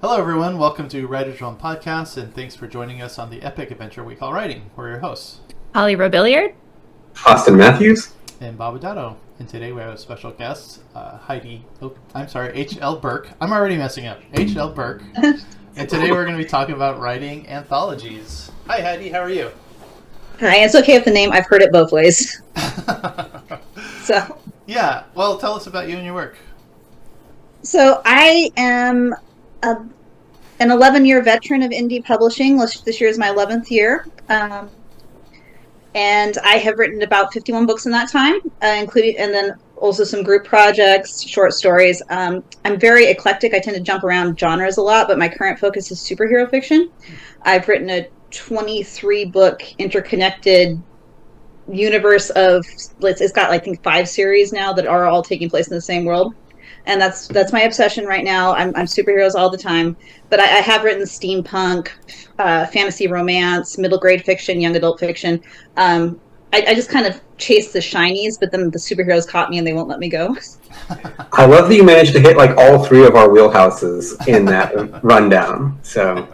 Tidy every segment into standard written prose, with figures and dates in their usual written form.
Hello, everyone. Welcome to Writer's Room Podcast, and thanks for joining us on the epic adventure we call writing. We're your hosts, Holly Robilliard, Austin Matthews, and Bob Dado. And today we have a special guest, H.L. Burke. I'm already messing up. H.L. Burke. And today we're going to be talking about writing anthologies. Hi, Heidi. How are you? Hi. It's okay with the name. I've heard it both ways. Yeah. Well, tell us about you and your work. So I am an 11-year veteran of indie publishing. This year is my 11th year. And I have written about 51 books in that time, including, and then also some group projects, short stories. I'm very eclectic. I tend to jump around genres a lot, but my current focus is superhero fiction. I've written a 23-book interconnected universe of, it's got, I think, 5 series now that are all taking place in the same world. And that's my obsession right now. I'm superheroes all the time. But I have written steampunk, fantasy romance, middle grade fiction, young adult fiction. I just kind of chase the shinies, but then the superheroes caught me and they won't let me go. I love that you managed to hit like all 3 of our wheelhouses in that rundown. So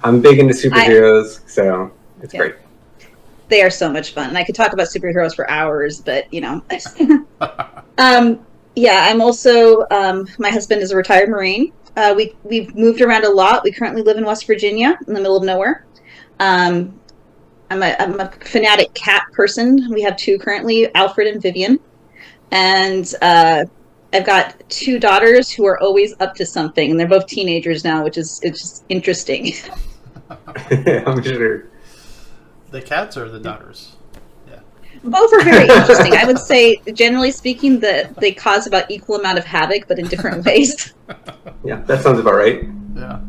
I'm big into superheroes, so it's great. They are so much fun. And I could talk about superheroes for hours, but, you know. Yeah, I'm also, my husband is a retired Marine. We've moved around a lot. We currently live in West Virginia, in the middle of nowhere. I'm a fanatic cat person. We have 2 currently, Alfred and Vivian. And I've got 2 daughters who are always up to something. And they're both teenagers now, it's just interesting. I'm sure. The cats or the daughters? Both are very interesting. I would say, generally speaking, that they cause about equal amount of havoc, but in different ways. Yeah, that sounds about right. Yeah.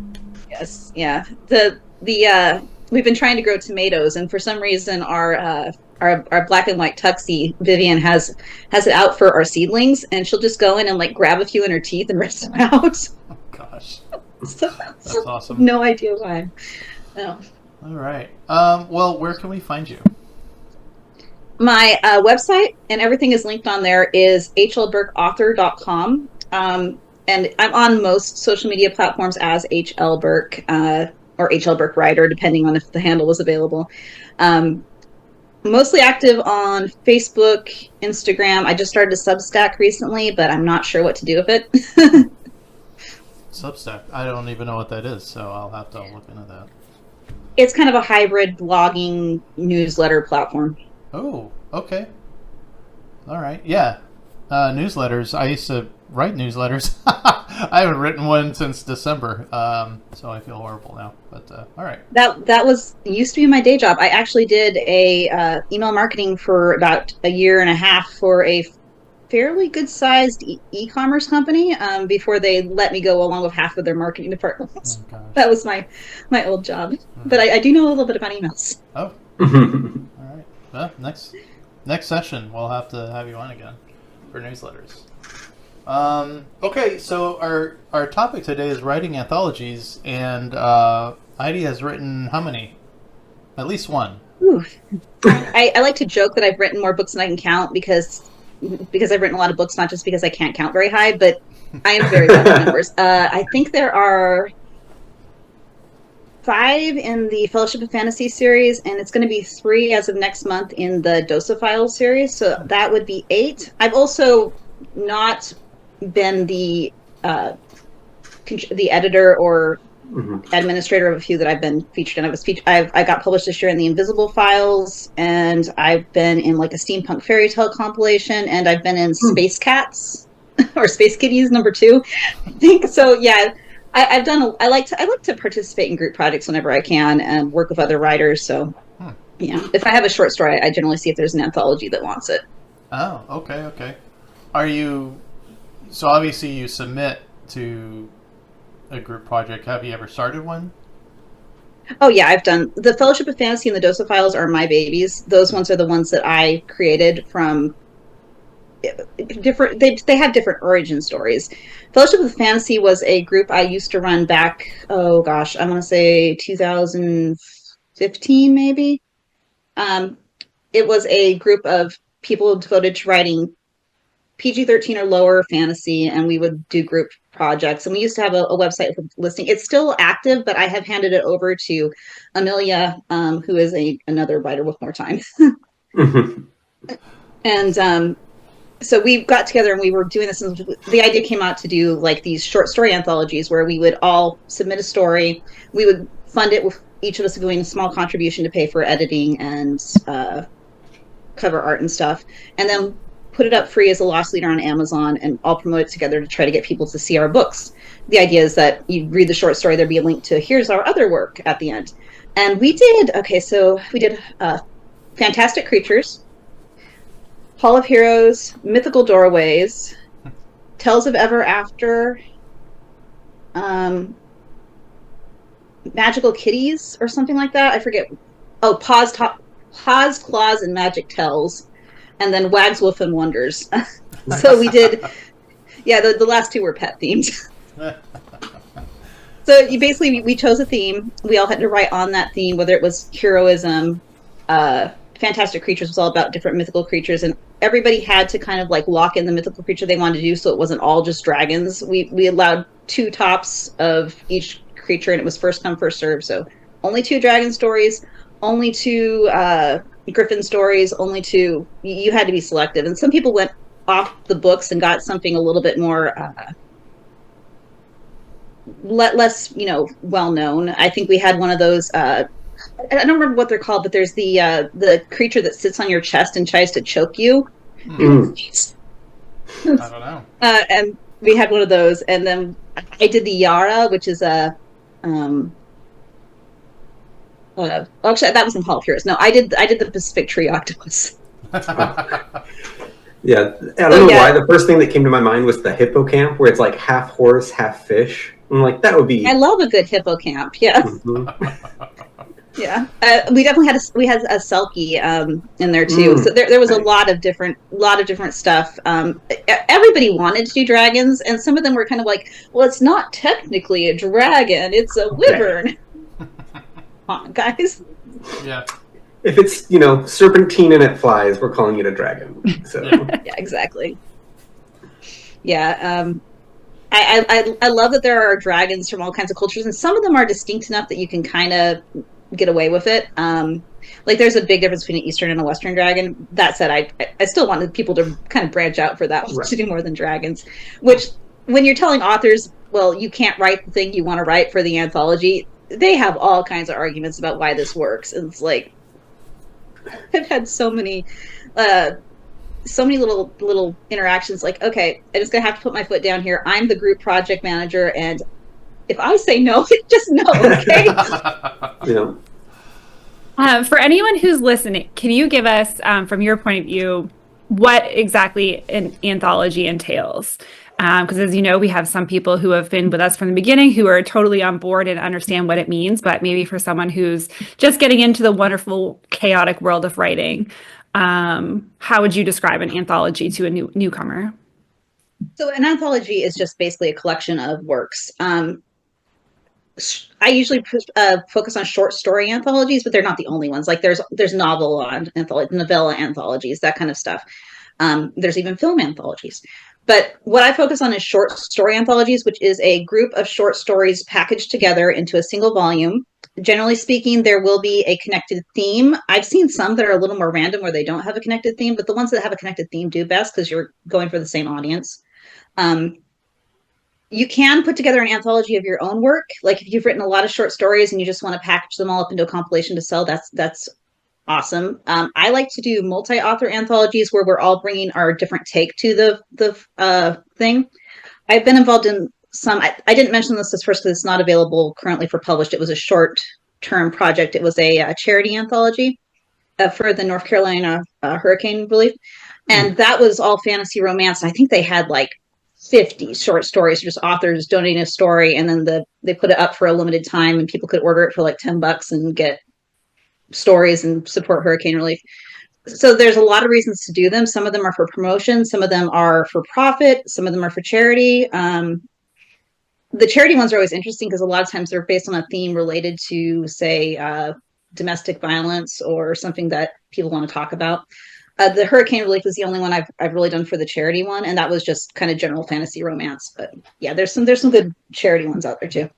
Yes. Yeah. We've been trying to grow tomatoes, and for some reason, our black and white tuxie Vivian has it out for our seedlings, and she'll just go in and grab a few in her teeth and rip them out. Oh gosh. So, that's awesome. No idea why. No. All right. Well, where can we find you? My website and everything is linked on there is hlburkeauthor.com. And I'm on most social media platforms as HL Burke or HL Burke Writer, depending on if the handle was available. Mostly active on Facebook, Instagram. I just started a Substack recently, but I'm not sure what to do with it. Substack? I don't even know what that is, so I'll have to look into that. It's kind of a hybrid blogging newsletter platform. Oh, okay. All right. Yeah. Newsletters. I used to write newsletters. I haven't written one since December, so I feel horrible now. But all right. That used to be my day job. I actually did a email marketing for about a year and a half for a fairly good-sized e-commerce company before they let me go along with half of their marketing department. Oh, that was my old job. Mm-hmm. But I do know a little bit about emails. Oh. All right. Well, next session, we'll have to have you on again for newsletters. Okay, so our topic today is writing anthologies, and Heidi has written how many? At least one. Ooh. I like to joke that I've written more books than I can count because I've written a lot of books, not just because I can't count very high, but I am very bad with numbers. I think there are 5 in the Fellowship of Fantasy series, and it's going to be 3 as of next month in the Dosa Files series, so that would be 8. I've also not been the editor or administrator of a few that I've been featured in. I got published this year in the Invisible Files, and I've been in a steampunk fairy tale compilation, and I've been in Space Cats or Space Kitties #2, I think. So yeah. I've done. I like to participate in group projects whenever I can and work with other writers. So, yeah, if I have a short story, I generally see if there's an anthology that wants it. Oh, okay. Are you? So obviously you submit to a group project. Have you ever started one? Oh yeah, I've done the Fellowship of Fantasy and the Dosa Files are my babies. Those ones are the ones that I created from. Different. They have different origin stories. Fellowship of Fantasy was a group I used to run back. Oh gosh, I want to say 2015 maybe. It was a group of people devoted to writing PG-13 or lower fantasy, and we would do group projects. And we used to have a website for listing. It's still active, but I have handed it over to Amelia, who is another writer with more time. And so we got together and we were doing this, and the idea came out to do like these short story anthologies where we would all submit a story. We would fund it with each of us doing a small contribution to pay for editing and cover art and stuff, and then put it up free as a loss leader on Amazon, and all promote it together to try to get people to see our books. The idea is that you read the short story, there'd be a link to here's our other work at the end. And we did Fantastic Creatures, Hall of Heroes, Mythical Doorways, Tales of Ever After, Magical Kitties or something like that. I forget. Oh, Paws, Claws, and Magic Tells, and then Wags, Wolf, and Wonders. So we did, the last two were pet themed. So we chose a theme. We all had to write on that theme, whether it was heroism. Fantastic Creatures was all about different mythical creatures, and everybody had to kind of like lock in the mythical creature they wanted to do, so it wasn't all just dragons. We allowed 2 tops of each creature, and it was first come, first serve. So only 2 dragon stories, only 2 griffin stories, only 2. You had to be selective, and some people went off the books and got something a little bit more less, well known. I think we had one of those. I don't remember what they're called, but there's the creature that sits on your chest and tries to choke you. I don't know. And we had one of those, and then I did the Yara, which is a actually that was in Hall of Heroes. No, I did the Pacific Tree Octopus. Yeah, I don't know why. The first thing that came to my mind was the hippocamp, where it's like half horse, half fish. I'm like, that would be. I love a good hippocamp. Yeah. Mm-hmm. Yeah, we definitely had a Selkie in there too. So there was a lot of different stuff. Everybody wanted to do dragons, and some of them were kind of like, well, it's not technically a dragon; it's a wyvern. Come on, guys. Yeah. If it's serpentine and it flies, we're calling it a dragon. So yeah, exactly. Yeah. I love that there are dragons from all kinds of cultures, and some of them are distinct enough that you can kind of get away with it. Like there's a big difference between an Eastern and a Western dragon. That said, I still wanted people to kind of branch out for that, to do more than dragons. Which, when you're telling authors, well, you can't write the thing you want to write for the anthology, they have all kinds of arguments about why this works. And it's like, I've had so many little interactions. Like, okay, I'm just gonna have to put my foot down here. I'm the group project manager, and if I say no, just no, okay? For anyone who's listening, can you give us, from your point of view, what exactly an anthology entails? Because as you know, we have some people who have been with us from the beginning who are totally on board and understand what it means, but maybe for someone who's just getting into the wonderful, chaotic world of writing, how would you describe an anthology to a newcomer? So an anthology is just basically a collection of works. I usually focus on short story anthologies, but they're not the only ones. Like there's novella anthologies, that kind of stuff. There's even film anthologies. But what I focus on is short story anthologies, which is a group of short stories packaged together into a single volume. Generally speaking, there will be a connected theme. I've seen some that are a little more random where they don't have a connected theme, but the ones that have a connected theme do best because you're going for the same audience. You can put together an anthology of your own work. Like if you've written a lot of short stories and you just want to package them all up into a compilation to sell, that's awesome. I like to do multi-author anthologies where we're all bringing our different take to the thing. I've been involved in some. I didn't mention this first because it's not available currently for published. It was a short-term project. It was a charity anthology for the North Carolina hurricane relief, and that was all fantasy romance. I think they had like 50 short stories, just authors donating a story, and then they put it up for a limited time, and people could order it for like $10 and get stories and support hurricane relief. So there's a lot of reasons to do them. Some of them are for promotion, some of them are for profit, some of them are for charity. The charity ones are always interesting because a lot of times they're based on a theme related to, say, domestic violence or something that people want to talk about. The Hurricane Relief was the only one I've really done for the charity one, and that was just kind of general fantasy romance. But yeah, there's some good charity ones out there too.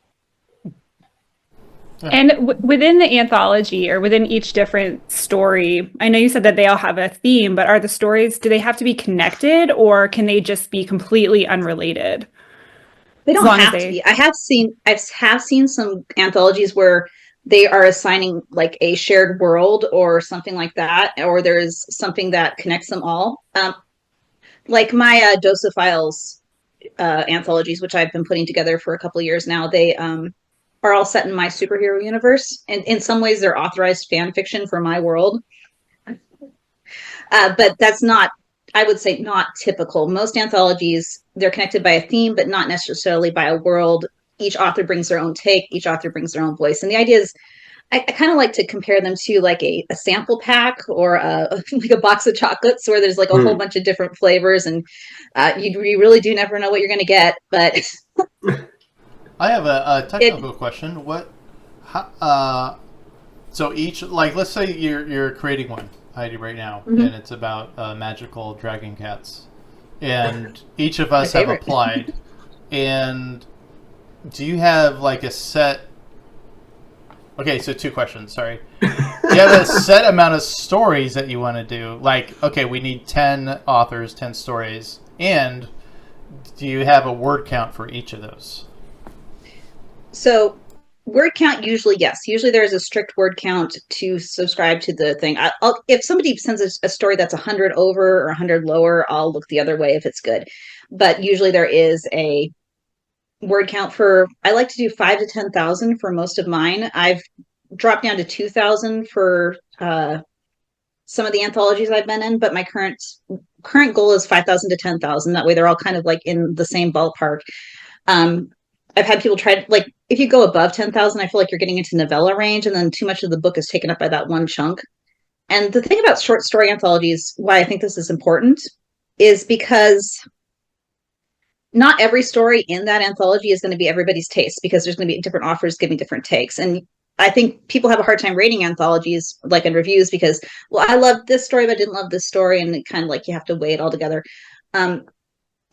And within the anthology or within each different story, I know you said that they all have a theme, but are the stories, do they have to be connected or can they just be completely unrelated? They don't have to be. I have seen some anthologies where they are assigning like a shared world or something like that, or there's something that connects them all. Like my Dosophiles anthologies, which I've been putting together for a couple of years now, they are all set in my superhero universe, and in some ways they're authorized fan fiction for my world. But that's not, I would say, not typical. Most anthologies, they're connected by a theme, but not necessarily by a world. Each author brings their own take. Each author brings their own voice. And the idea is, I kind of like to compare them to like a sample pack or like a box of chocolates where there's like a whole bunch of different flavors, and you really do never know what you're going to get. But I have a technical question. So each, like, let's say you're creating one, Heidi, right now, and it's about magical dragon cats, and each of us have applied. And do you have like a set? Okay, so 2 questions. Sorry. Do you have a set amount of stories that you want to do? Like, okay, we need 10 authors, 10 stories, and do you have a word count for each of those? So word count, usually, yes. Usually there's a strict word count to subscribe to the thing. If somebody sends a story that's 100 over or 100 lower, I'll look the other way if it's good. But usually there is a word count for, I like to do 5,000 to 10,000 for most of mine. I've dropped down to 2,000 for some of the anthologies I've been in, but my current goal is 5,000 to 10,000. That way they're all kind of like in the same ballpark. I've had people try, like, if you go above 10,000, I feel like you're getting into novella range, and then too much of the book is taken up by that one chunk. And the thing about short story anthologies, why I think this is important, is because not every story in that anthology is going to be everybody's taste, because there's going to be different authors giving different takes. And I think people have a hard time rating anthologies, like in reviews, because, well, I loved this story, but I didn't love this story. And it kind of like, you have to weigh it all together.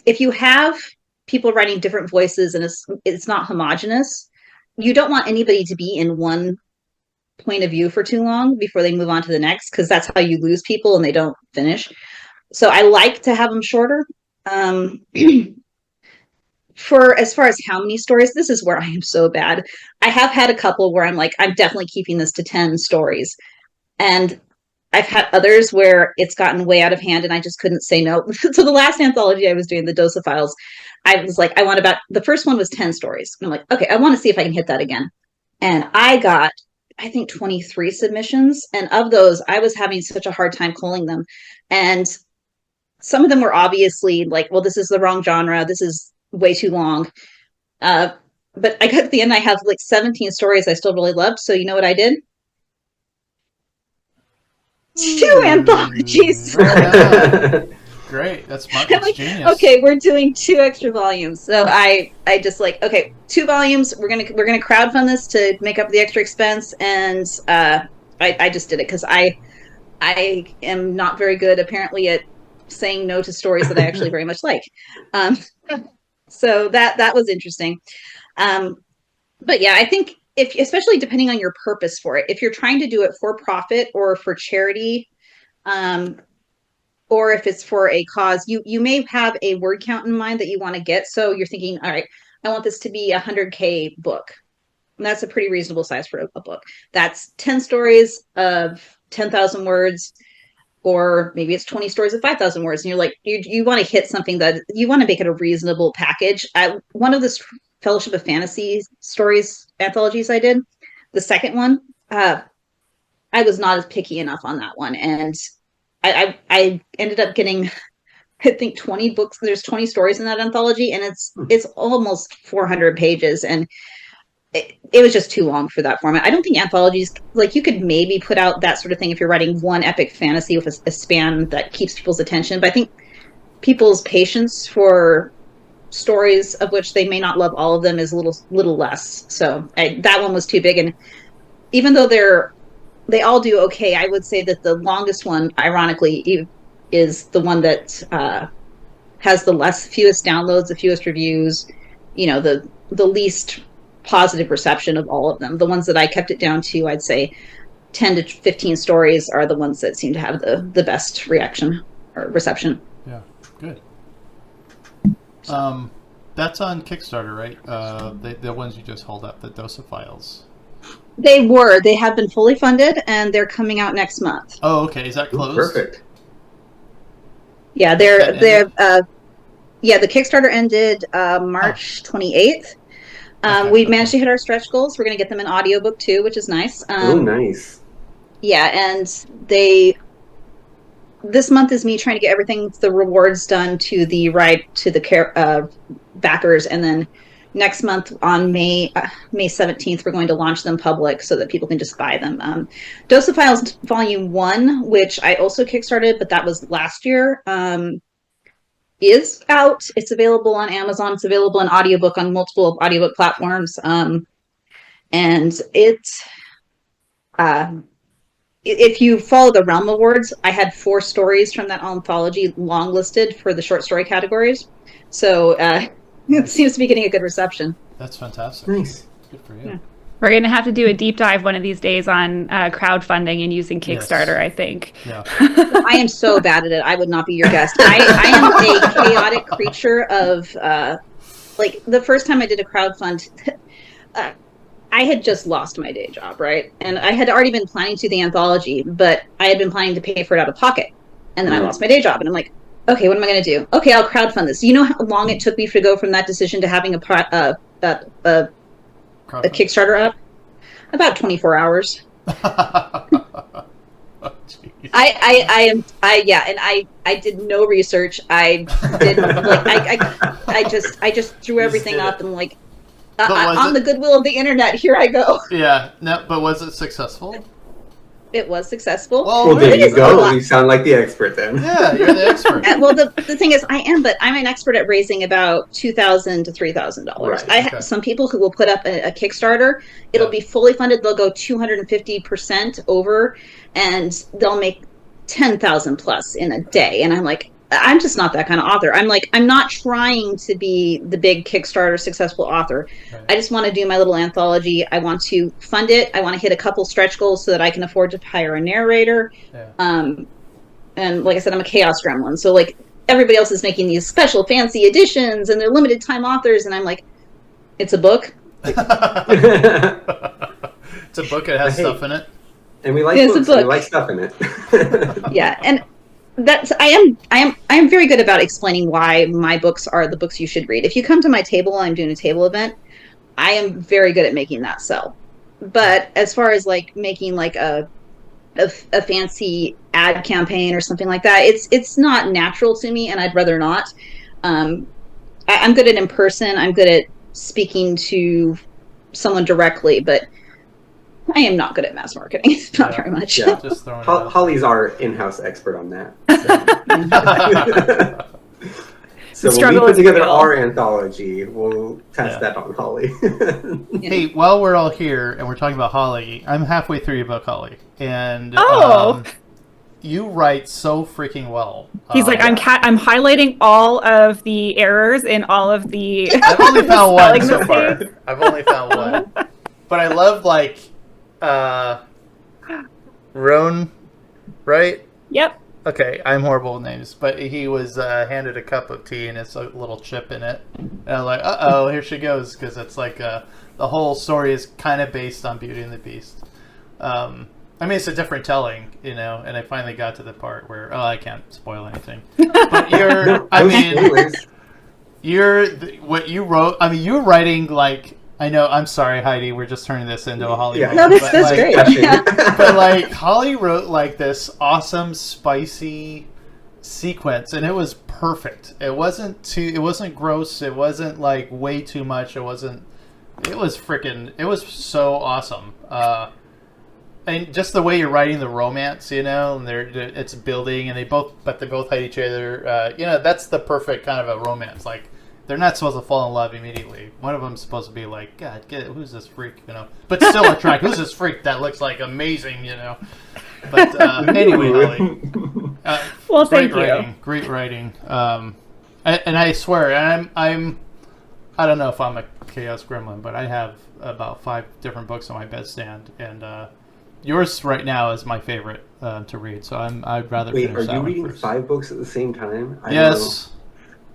If you have people writing different voices and it's not homogenous, you don't want anybody to be in one point of view for too long before they move on to the next, because that's how you lose people and they don't finish. So I like to have them shorter. For as far as how many stories, this is where I am so bad. I have had a couple where I'm like, I'm definitely keeping this to 10 stories. And I've had others where it's gotten way out of hand and I just couldn't say no. So the last anthology I was doing, the Dosophiles, I was like, the first one was 10 stories. And I'm like, okay, I want to see if I can hit that again. And I got, I think, 23 submissions. And of those, I was having such a hard time culling them. And some of them were obviously like, well, this is the wrong genre. This is way too long. But I got to the end, I have like 17 stories I still really loved. So you know what I did? 2 anthologies. Great. That's smart. That's like, genius. Okay, we're doing 2 extra volumes. So I just like, okay, 2 volumes. We're gonna crowdfund this to make up the extra expense, and I just did it because I am not very good apparently at saying no to stories that I actually very much like. So that was interesting. But yeah, I think especially depending on your purpose for it, if you're trying to do it for profit or for charity, or if it's for a cause, you may have a word count in mind that you want to get. So you're thinking, all right, I want this to be a 100K book. And that's a pretty reasonable size for a book. That's 10 stories of 10,000 words, or maybe it's 20 stories of 5,000 words. And you're like, you want to hit something that you want to make it a reasonable package. One of the Fellowship of Fantasy stories anthologies I did, the second one, I was not as picky enough on that one. And I ended up getting, I think, 20 books. There's 20 stories in that anthology, and it's almost 400 pages. And it was just too long for that format. I don't think anthologies, like, you could maybe put out that sort of thing if you're writing one epic fantasy with a span that keeps people's attention. But I think people's patience for stories of which they may not love all of them is a little less. So that one was too big. And even though they're they all do okay. I would say that the longest one, ironically, is the one that has the fewest downloads, the fewest reviews, the least positive reception of all of them. The ones that I kept it down to, I'd say 10 to 15 stories are the ones that seem to have the best reaction or reception. Yeah, good. That's on Kickstarter, right? The ones you just hold up, the Dosophiles. They have been fully funded, and they're coming out next month. Oh, okay. Is that closed? Perfect. Yeah, the Kickstarter ended March 28th. We've managed to hit our stretch goals. We're going to get them an audiobook too, which is nice. Nice. Yeah, and this month is me trying to get the rewards done to the backers, and then next month on May 17th, we're going to launch them public so that people can just buy them. Dosophiles Volume 1, which I also kickstarted, but that was last year, is out. It's available on Amazon. It's available in audiobook on multiple audiobook platforms. And if you follow the Realm Awards, I had 4 stories from that anthology longlisted for the short story categories. So it seems to be getting a good reception. That's fantastic. Nice. Good for you. Yeah. We're going to have to do a deep dive one of these days on crowdfunding and using Kickstarter, I think. Yeah. I am so bad at it. I would not be your guest. I am a chaotic creature of, the first time I did a crowdfund, I had just lost my day job, right? And I had already been planning to do the anthology, but I had been planning to pay for it out of pocket. And then I lost my day job. And I'm like, okay, what am I going to do? Okay, I'll crowdfund this. You know how long it took me to go from that decision to having a Kickstarter up? About 24 hours. Oh, I did no research. I just threw everything up and on the goodwill of the internet, here I go. Yeah, no, but was it successful? It was successful. Well, there you go. You sound like the expert then. Yeah, you're the expert. Well, the thing is, I'm an expert at raising about $2,000 to $3,000. Right, I have some people who will put up a Kickstarter. It'll be fully funded. They'll go 250% over, and they'll make 10,000 plus in a day. And I'm like, I'm just not that kind of author. I'm not trying to be the big Kickstarter successful author. Right. I just want to do my little anthology. I want to fund it. I want to hit a couple stretch goals so that I can afford to hire a narrator. Yeah. And like I said, I'm a chaos gremlin. So everybody else is making these special fancy editions and they're limited time authors. And I'm like, it's a book. It's a book. It has stuff in it. And we like books. We like stuff in it. Yeah. And I am very good about explaining why my books are the books you should read. If you come to my table and I'm doing a table event, I am very good at making that sell. But as far as making a fancy ad campaign or something like that, it's not natural to me, and I'd rather not. I'm good at in person. I'm good at speaking to someone directly, but I am not good at mass marketing. Not very much. Yeah. Just Holly's our in-house expert on that. So when we put together our anthology, we'll test that on Holly. Hey, while we're all here and we're talking about Holly, I'm halfway through your book, Holly, and you write so freaking well. He's I'm highlighting all of the errors in all of the. I've only found one so far. I've only found one, but I love Roan, right? Yep. Okay, I'm horrible with names, but he was handed a cup of tea and it's a little chip in it. And I'm like, uh-oh, here she goes, because it's the whole story is kind of based on Beauty and the Beast. I mean, it's a different telling, and I finally got to the part where, I can't spoil anything. But what you wrote, I mean, you're writing I know. I'm sorry, Heidi. We're just turning this into a Holly. Yeah. No, that's great. But Holly wrote this awesome, spicy sequence, and it was perfect. It wasn't gross. It wasn't way too much. It was so awesome. And just the way you're writing the romance, and it's building, and they both hate each other. That's the perfect kind of a romance. they're not supposed to fall in love immediately. One of them's supposed to be like, God, who's this freak, but still attractive. Who's this freak that looks like amazing, But anyway, Holly. Well, thank you. Great writing. And I swear, I don't know if I'm a chaos gremlin, but I have about 5 different books on my bedstand, and yours right now is my favorite to read. So I'd rather. Wait, finish are that you one reading first. 5 books at the same time? Yes.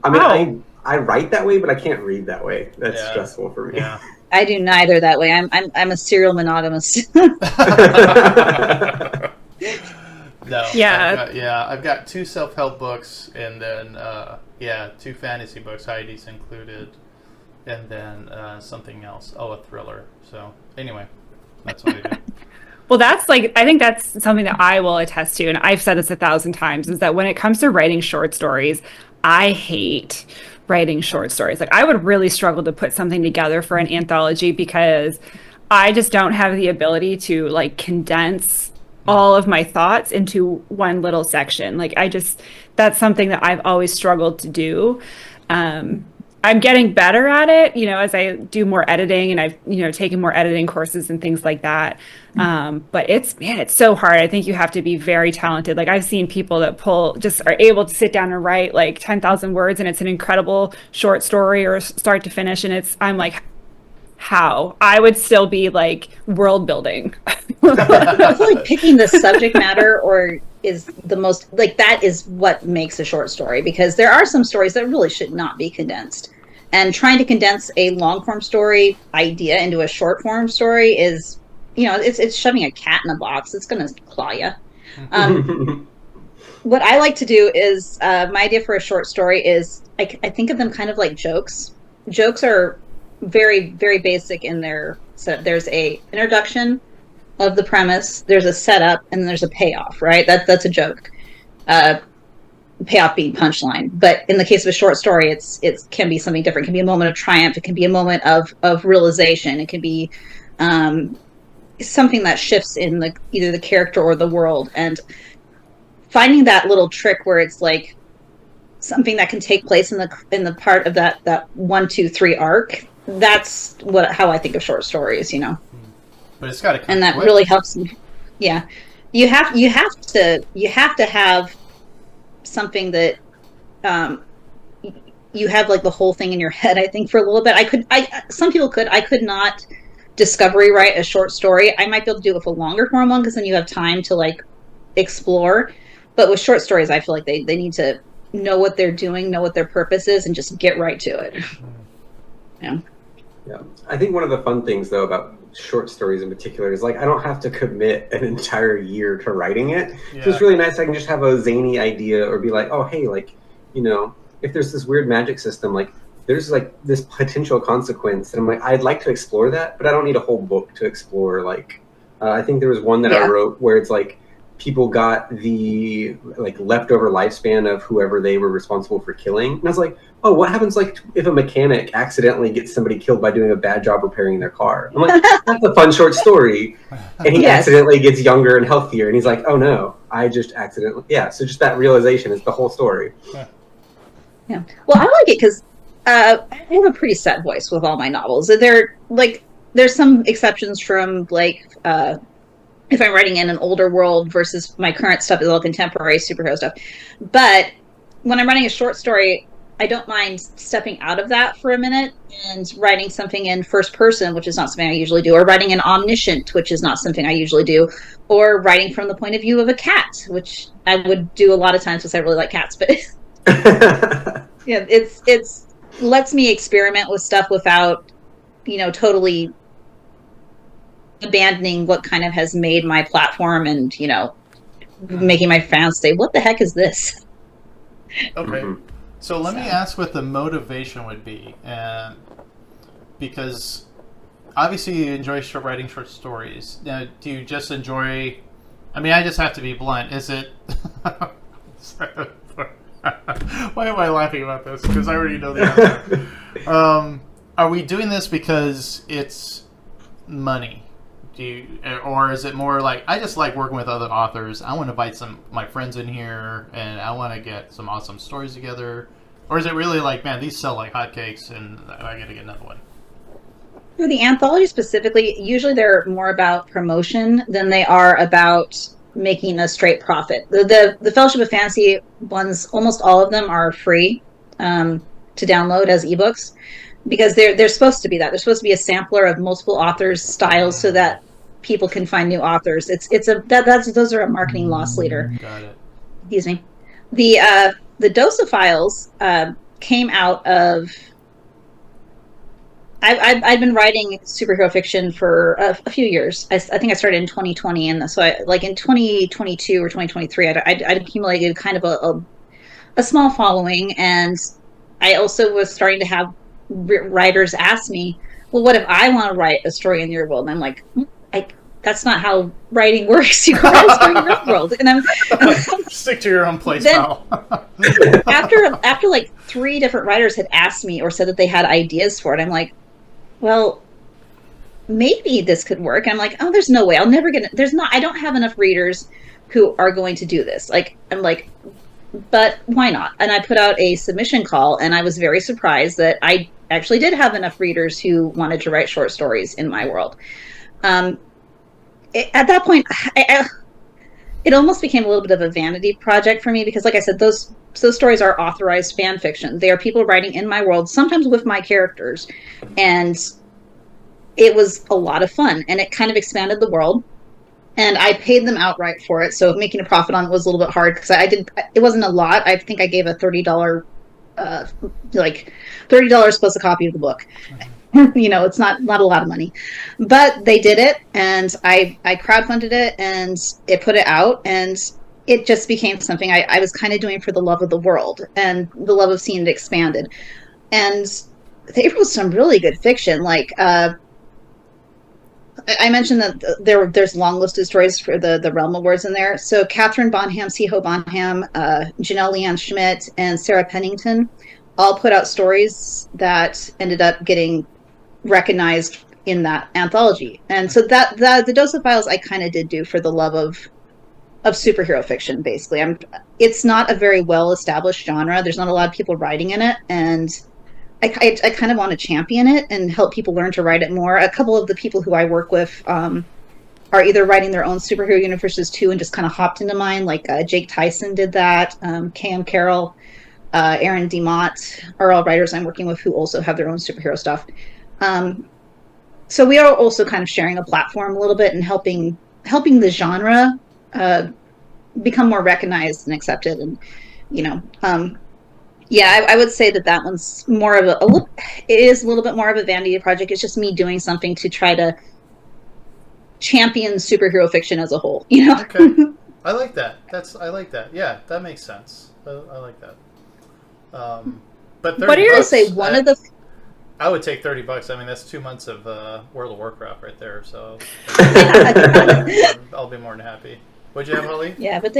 I mean, I write that way, but I can't read that way. That's stressful for me. Yeah. I do neither that way. I'm a serial monogamous. No. Yeah. I've got 2 self-help books, and then 2 fantasy books, Heidi's included, and then something else. Oh, a thriller. So anyway, that's what I do. Well, I think that's something that I will attest to, and I've said this 1,000 times, is that when it comes to writing short stories, I hate writing short stories. Like, I would really struggle to put something together for an anthology because I just don't have the ability to condense all of my thoughts into one little section. That's something that I've always struggled to do. I'm getting better at it, as I do more editing, and I've, taken more editing courses and things like that. But it's so hard. I think you have to be very talented. I've seen people that are able to sit down and write 10,000 words, and it's an incredible short story or start to finish. And I'm like, how? I would still be world building. I feel like picking the subject matter is the most, that is what makes a short story, because there are some stories that really should not be condensed. And trying to condense a long form story idea into a short form story is, it's shoving a cat in a box. It's going to claw you. What I like to do is, my idea for a short story is, I think of them kind of like jokes. Jokes are very, very basic in their setup. There's a introduction of the premise, there's a setup, and then there's a payoff, right? That's a joke. Payoff being punchline. But in the case of a short story, it can be something different. It can be a moment of triumph. It can be a moment of realization. It can be something that shifts in either the character or the world. And finding that little trick where it's something that can take place in the part of that 1, 2, 3 arc. That's how I think of short stories, But it's got to come and that quick. really helps me. Yeah, you have to have something that you have the whole thing in your head. I think for a little bit, some people could. I could not discovery write a short story. I might be able to do it with a longer form one, because then you have time to explore. But with short stories, I feel like they need to know what they're doing, know what their purpose is, and just get right to it. Yeah. Yeah, I think one of the fun things though about short stories in particular is I don't have to commit an entire year to writing it. Yeah. So it's really nice. I can just have a zany idea, or be oh, hey, if there's this weird magic system, there's this potential consequence, and I'm I'd like to explore that, but I don't need a whole book to explore. I think there was one that I wrote where it's people got the leftover lifespan of whoever they were responsible for killing, and I was oh, what happens if a mechanic accidentally gets somebody killed by doing a bad job repairing their car? I'm that's a fun short story. And he accidentally gets younger and healthier, and he's oh no, I just accidentally. Yeah, so just that realization is the whole story. Yeah. Well, I like it because I have a pretty set voice with all my novels. There's some exceptions from if I'm writing in an older world versus my current stuff is all contemporary superhero stuff. But when I'm writing a short story, I don't mind stepping out of that for a minute and writing something in first person, which is not something I usually do, or writing in omniscient, which is not something I usually do, or writing from the point of view of a cat, which I would do a lot of times because I really like cats. But yeah, it's lets me experiment with stuff without, totally abandoning what kind of has made my platform and, making my fans say, what the heck is this? Okay. Mm-hmm. So let me ask what the motivation would be, because obviously you enjoy writing short stories. Now, do you just enjoy? I mean, I just have to be blunt. Is it? Why am I laughing about this? Because I already know the answer. Are we doing this because it's money? Or is it more I just like working with other authors. I want to invite my friends in here, and I want to get some awesome stories together. Or is it really like, man, these sell like hotcakes, and I got to get another one? For the anthology specifically, usually they're more about promotion than they are about making a straight profit. The Fellowship of Fantasy ones, almost all of them are free to download as ebooks because they're supposed to be that. They're supposed to be a sampler of multiple authors' styles so that people can find new authors. Those are a marketing loss leader. Got it. Excuse me. The Dosophiles came out of. I've been writing superhero fiction for a few years. I think I started in 2020, and so in 2022 or 2023, I'd accumulated kind of a small following, and I also was starting to have writers ask me, "Well, what if I want to write a story in your world?" And I'm like, "That's not how writing works. You can write a story in your world." And I'm stick to your own place, pal. after like 3 different writers had asked me or said that they had ideas for it, I'm like, well, maybe this could work. And I'm like, oh, there's no way. I don't have enough readers who are going to do this. I'm like, but why not? And I put out a submission call, and I was very surprised that I actually did have enough readers who wanted to write short stories in my world. At that point, it almost became a little bit of a vanity project for me because, like I said, those stories are authorized fan fiction. They are people writing in my world, sometimes with my characters, and it was a lot of fun, and it kind of expanded the world. And I paid them outright for it, so making a profit on it was a little bit hard because it wasn't a lot. I think I gave a $30 $30 plus a copy of the book. It's not a lot of money, but they did it, and I crowdfunded it, and it put it out, and it just became something I was kind of doing for the love of the world and the love of seeing it expanded. And they wrote some really good fiction. Like I mentioned that there's long listed stories for the Realm Awards in there. So Catherine Bonham, Siho Bonham, Janelle Leanne Schmidt, and Sarah Pennington all put out stories that ended up getting recognized in that anthology. And so that the Dosophiles I kind of did do for the love of superhero fiction. Basically, it's not a very well established genre. There's not a lot of people writing in it, and I kind of want to champion it and help people learn to write it more. A couple of the people who I work with are either writing their own superhero universes too and just kind of hopped into mine. Like Jake Tyson did that. K.M. Carroll, Aaron DeMott are all writers I'm working with who also have their own superhero stuff. So we are also kind of sharing a platform a little bit and helping the genre become more recognized and accepted. And I would say that one's more of it is a little bit more of a vanity project. It's just me doing something to try to champion superhero fiction as a whole. Okay, I like that. I like that. Yeah, that makes sense. I like that. But what are you going to say? I would take $30. I mean, that's 2 months of World of Warcraft right there. So I'll be more than happy. What'd you have, Holly? Yeah, but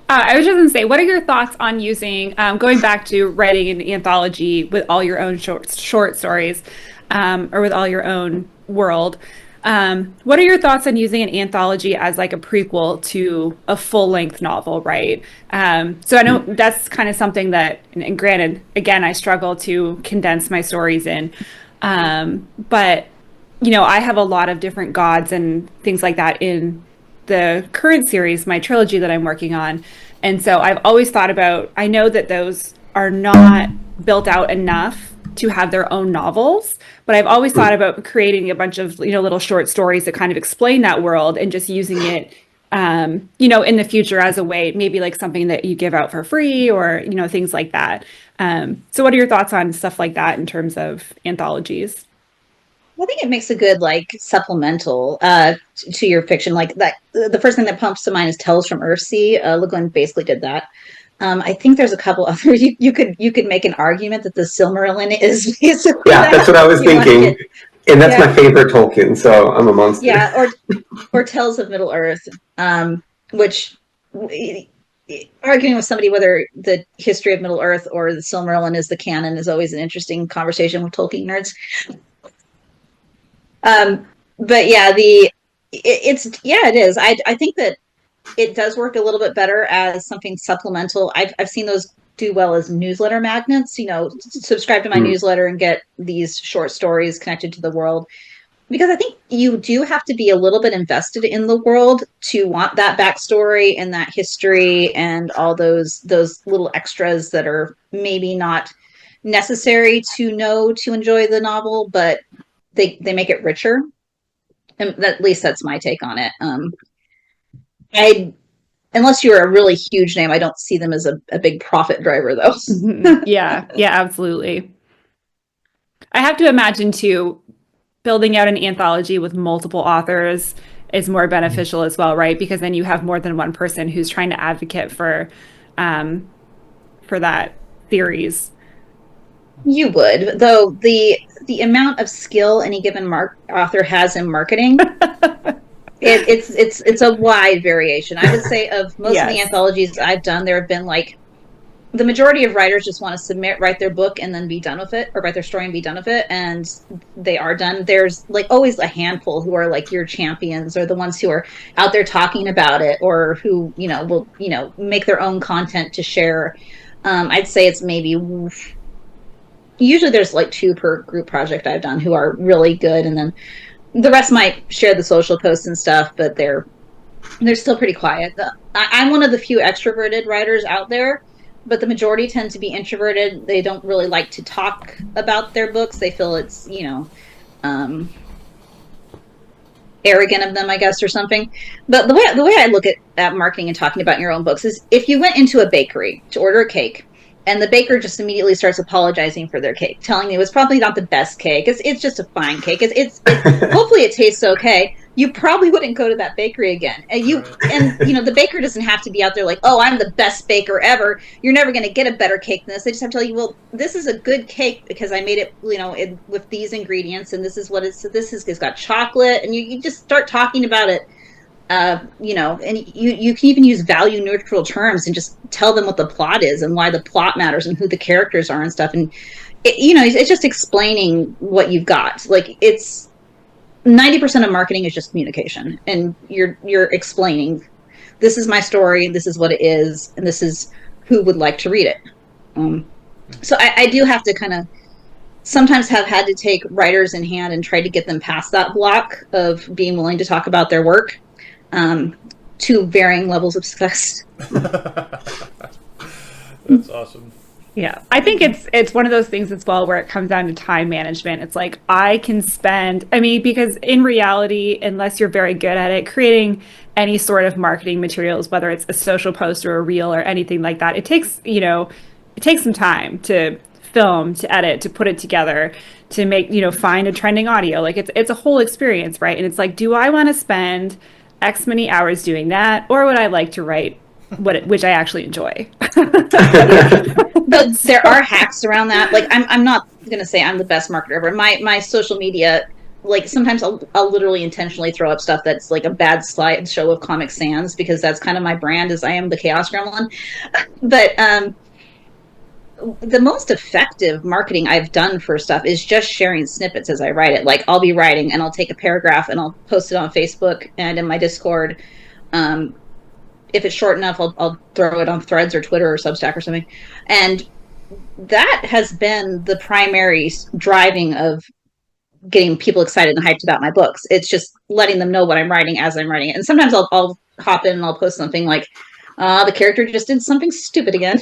I was just going to say, what are your thoughts on using, going back to writing an anthology with all your own short stories, or with all your own world? What are your thoughts on using an anthology as like a prequel to a full-length novel, right? So I know that's kind of something that, and granted, again, I struggle to condense my stories in, but I have a lot of different gods and things like that in the current series, my trilogy that I'm working on. And so I've always thought about, I know that those are not built out enough to have their own novels, but I've always thought about creating a bunch of little short stories that kind of explain that world and just using it in the future as a way, maybe like something that you give out for free or things like that. So what are your thoughts on stuff like that in terms of anthologies? I think it makes a good supplemental to your fiction. Like that, the first thing that pumps to mind is Tales from Earthsea. Le Guin basically did that. I think there's a couple others. You could make an argument that the Silmarillion is basically that's what I was thinking, and that's my favorite Tolkien. So I'm a monster. Yeah, or Tales of Middle Earth, which arguing with somebody whether the history of Middle Earth or the Silmarillion is the canon is always an interesting conversation with Tolkien nerds. But yeah, it is. I think that it does work a little bit better as something supplemental. I've seen those do well as newsletter magnets. Subscribe to my newsletter and get these short stories connected to the world. Because I think you do have to be a little bit invested in the world to want that backstory and that history and all those little extras that are maybe not necessary to know to enjoy the novel, but they make it richer. And at least that's my take on it. Unless you're a really huge name, I don't see them as a big profit driver, though. Yeah, absolutely. I have to imagine too, building out an anthology with multiple authors is more beneficial as well, right? Because then you have more than one person who's trying to advocate for that series. You would, though the amount of skill any given author has in marketing, it's a wide variation. I would say of most of the anthologies I've done, there have been like the majority of writers just want to write their book and then be done with it, or write their story and be done with it, and they are done. There's like always a handful who are like your champions, or the ones who are out there talking about it, or who will make their own content to share. I'd say it's maybe usually there's like 2 per group project I've done who are really good, and then the rest might share the social posts and stuff, but they're still pretty quiet. I'm one of the few extroverted writers out there, but the majority tend to be introverted. They don't really like to talk about their books. They feel it's, arrogant of them, I guess, or something. But the way I look at marketing and talking about your own books is if you went into a bakery to order a cake, and the baker just immediately starts apologizing for their cake, telling you it's probably not the best cake. It's just a fine cake. It's hopefully it tastes okay. You probably wouldn't go to that bakery again. The baker doesn't have to be out there like, oh, I'm the best baker ever. You're never going to get a better cake than this. They just have to tell you, well, this is a good cake because I made it, with these ingredients, and this is what it's got chocolate, and you just start talking about it. And you can even use value neutral terms and just tell them what the plot is and why the plot matters and who the characters are and stuff. And it's just explaining what you've got. Like, it's 90% of marketing is just communication, and you're explaining, this is my story, this is what it is, and this is who would like to read it. So I do have to kind of sometimes have had to take writers in hand and try to get them past that block of being willing to talk about their work, to varying levels of success. That's awesome. Yeah, I think it's one of those things as well where it comes down to time management. It's like because in reality, unless you're very good at it, creating any sort of marketing materials, whether it's a social post or a reel or anything like that, it takes some time to film, to edit, to put it together, to make, find a trending audio. Like it's a whole experience, right? And it's like, do I want to spend X many hours doing that, or would I like to write which I actually enjoy? But there are hacks around that. Like I'm not gonna say I'm the best marketer ever. My social media, like sometimes I'll literally intentionally throw up stuff that's like a bad slideshow of Comic Sans, because that's kind of my brand, is I am the chaos gremlin. But the most effective marketing I've done for stuff is just sharing snippets as I write it. Like I'll be writing and I'll take a paragraph and I'll post it on Facebook and in my Discord. If it's short enough, I'll throw it on Threads or Twitter or Substack or something. And that has been the primary driving of getting people excited and hyped about my books. It's just letting them know what I'm writing as I'm writing it. And sometimes I'll hop in and I'll post something like, the character just did something stupid again.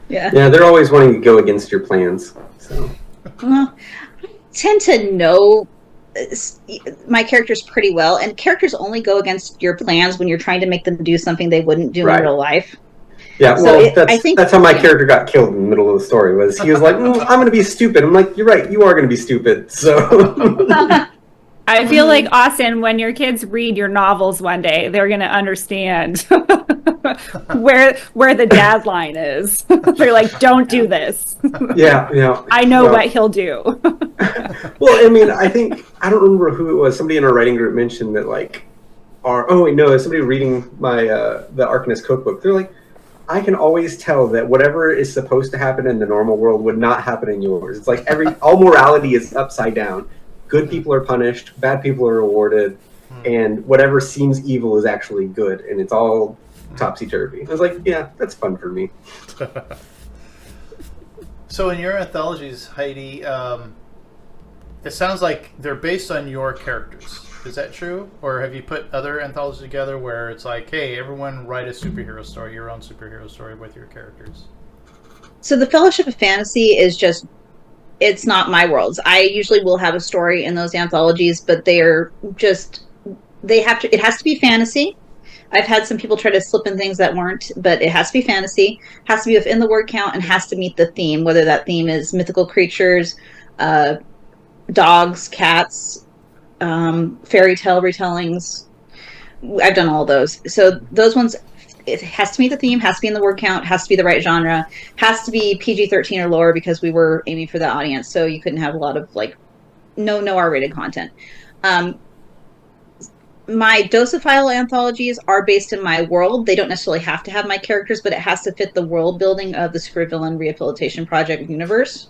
Yeah, they're always wanting to go against your plans. So, well, I tend to know my characters pretty well, and characters only go against your plans when you're trying to make them do something they wouldn't do in real life. Yeah, well, that's how my character got killed in the middle of the story. Was he was like, I'm going to be stupid. I'm like, you're right, you are going to be stupid. So. I feel like, Austin, when your kids read your novels one day, they're going to understand where the dad line is. They're like, don't do this. Yeah. I know what he'll do. Well, I mean, I don't remember who it was. Somebody in our writing group mentioned that, somebody reading my the Arcanist cookbook. They're like, I can always tell that whatever is supposed to happen in the normal world would not happen in yours. It's like all morality is upside down. Good people are punished, bad people are rewarded, and whatever seems evil is actually good, and it's all topsy-turvy. I was like, yeah, that's fun for me. So in your anthologies, Heidi, it sounds like they're based on your characters. Is that true? Or have you put other anthologies together where it's like, hey, everyone write a superhero story, your own superhero story with your characters? So the Fellowship of Fantasy is just, it's not my worlds. I usually will have a story in those anthologies, but they're just, it has to be fantasy. I've had some people try to slip in things that weren't, but it has to be fantasy, has to be within the word count, and has to meet the theme, whether that theme is mythical creatures, dogs, cats, fairy tale retellings. I've done all those. So those ones, it has to meet the theme, has to be in the word count, has to be the right genre, has to be PG-13 or lower because we were aiming for the audience, so you couldn't have a lot of no R-rated content. My Dosophile anthologies are based in my world. They don't necessarily have to have my characters, but it has to fit the world building of the Supervillain Rehabilitation Project universe.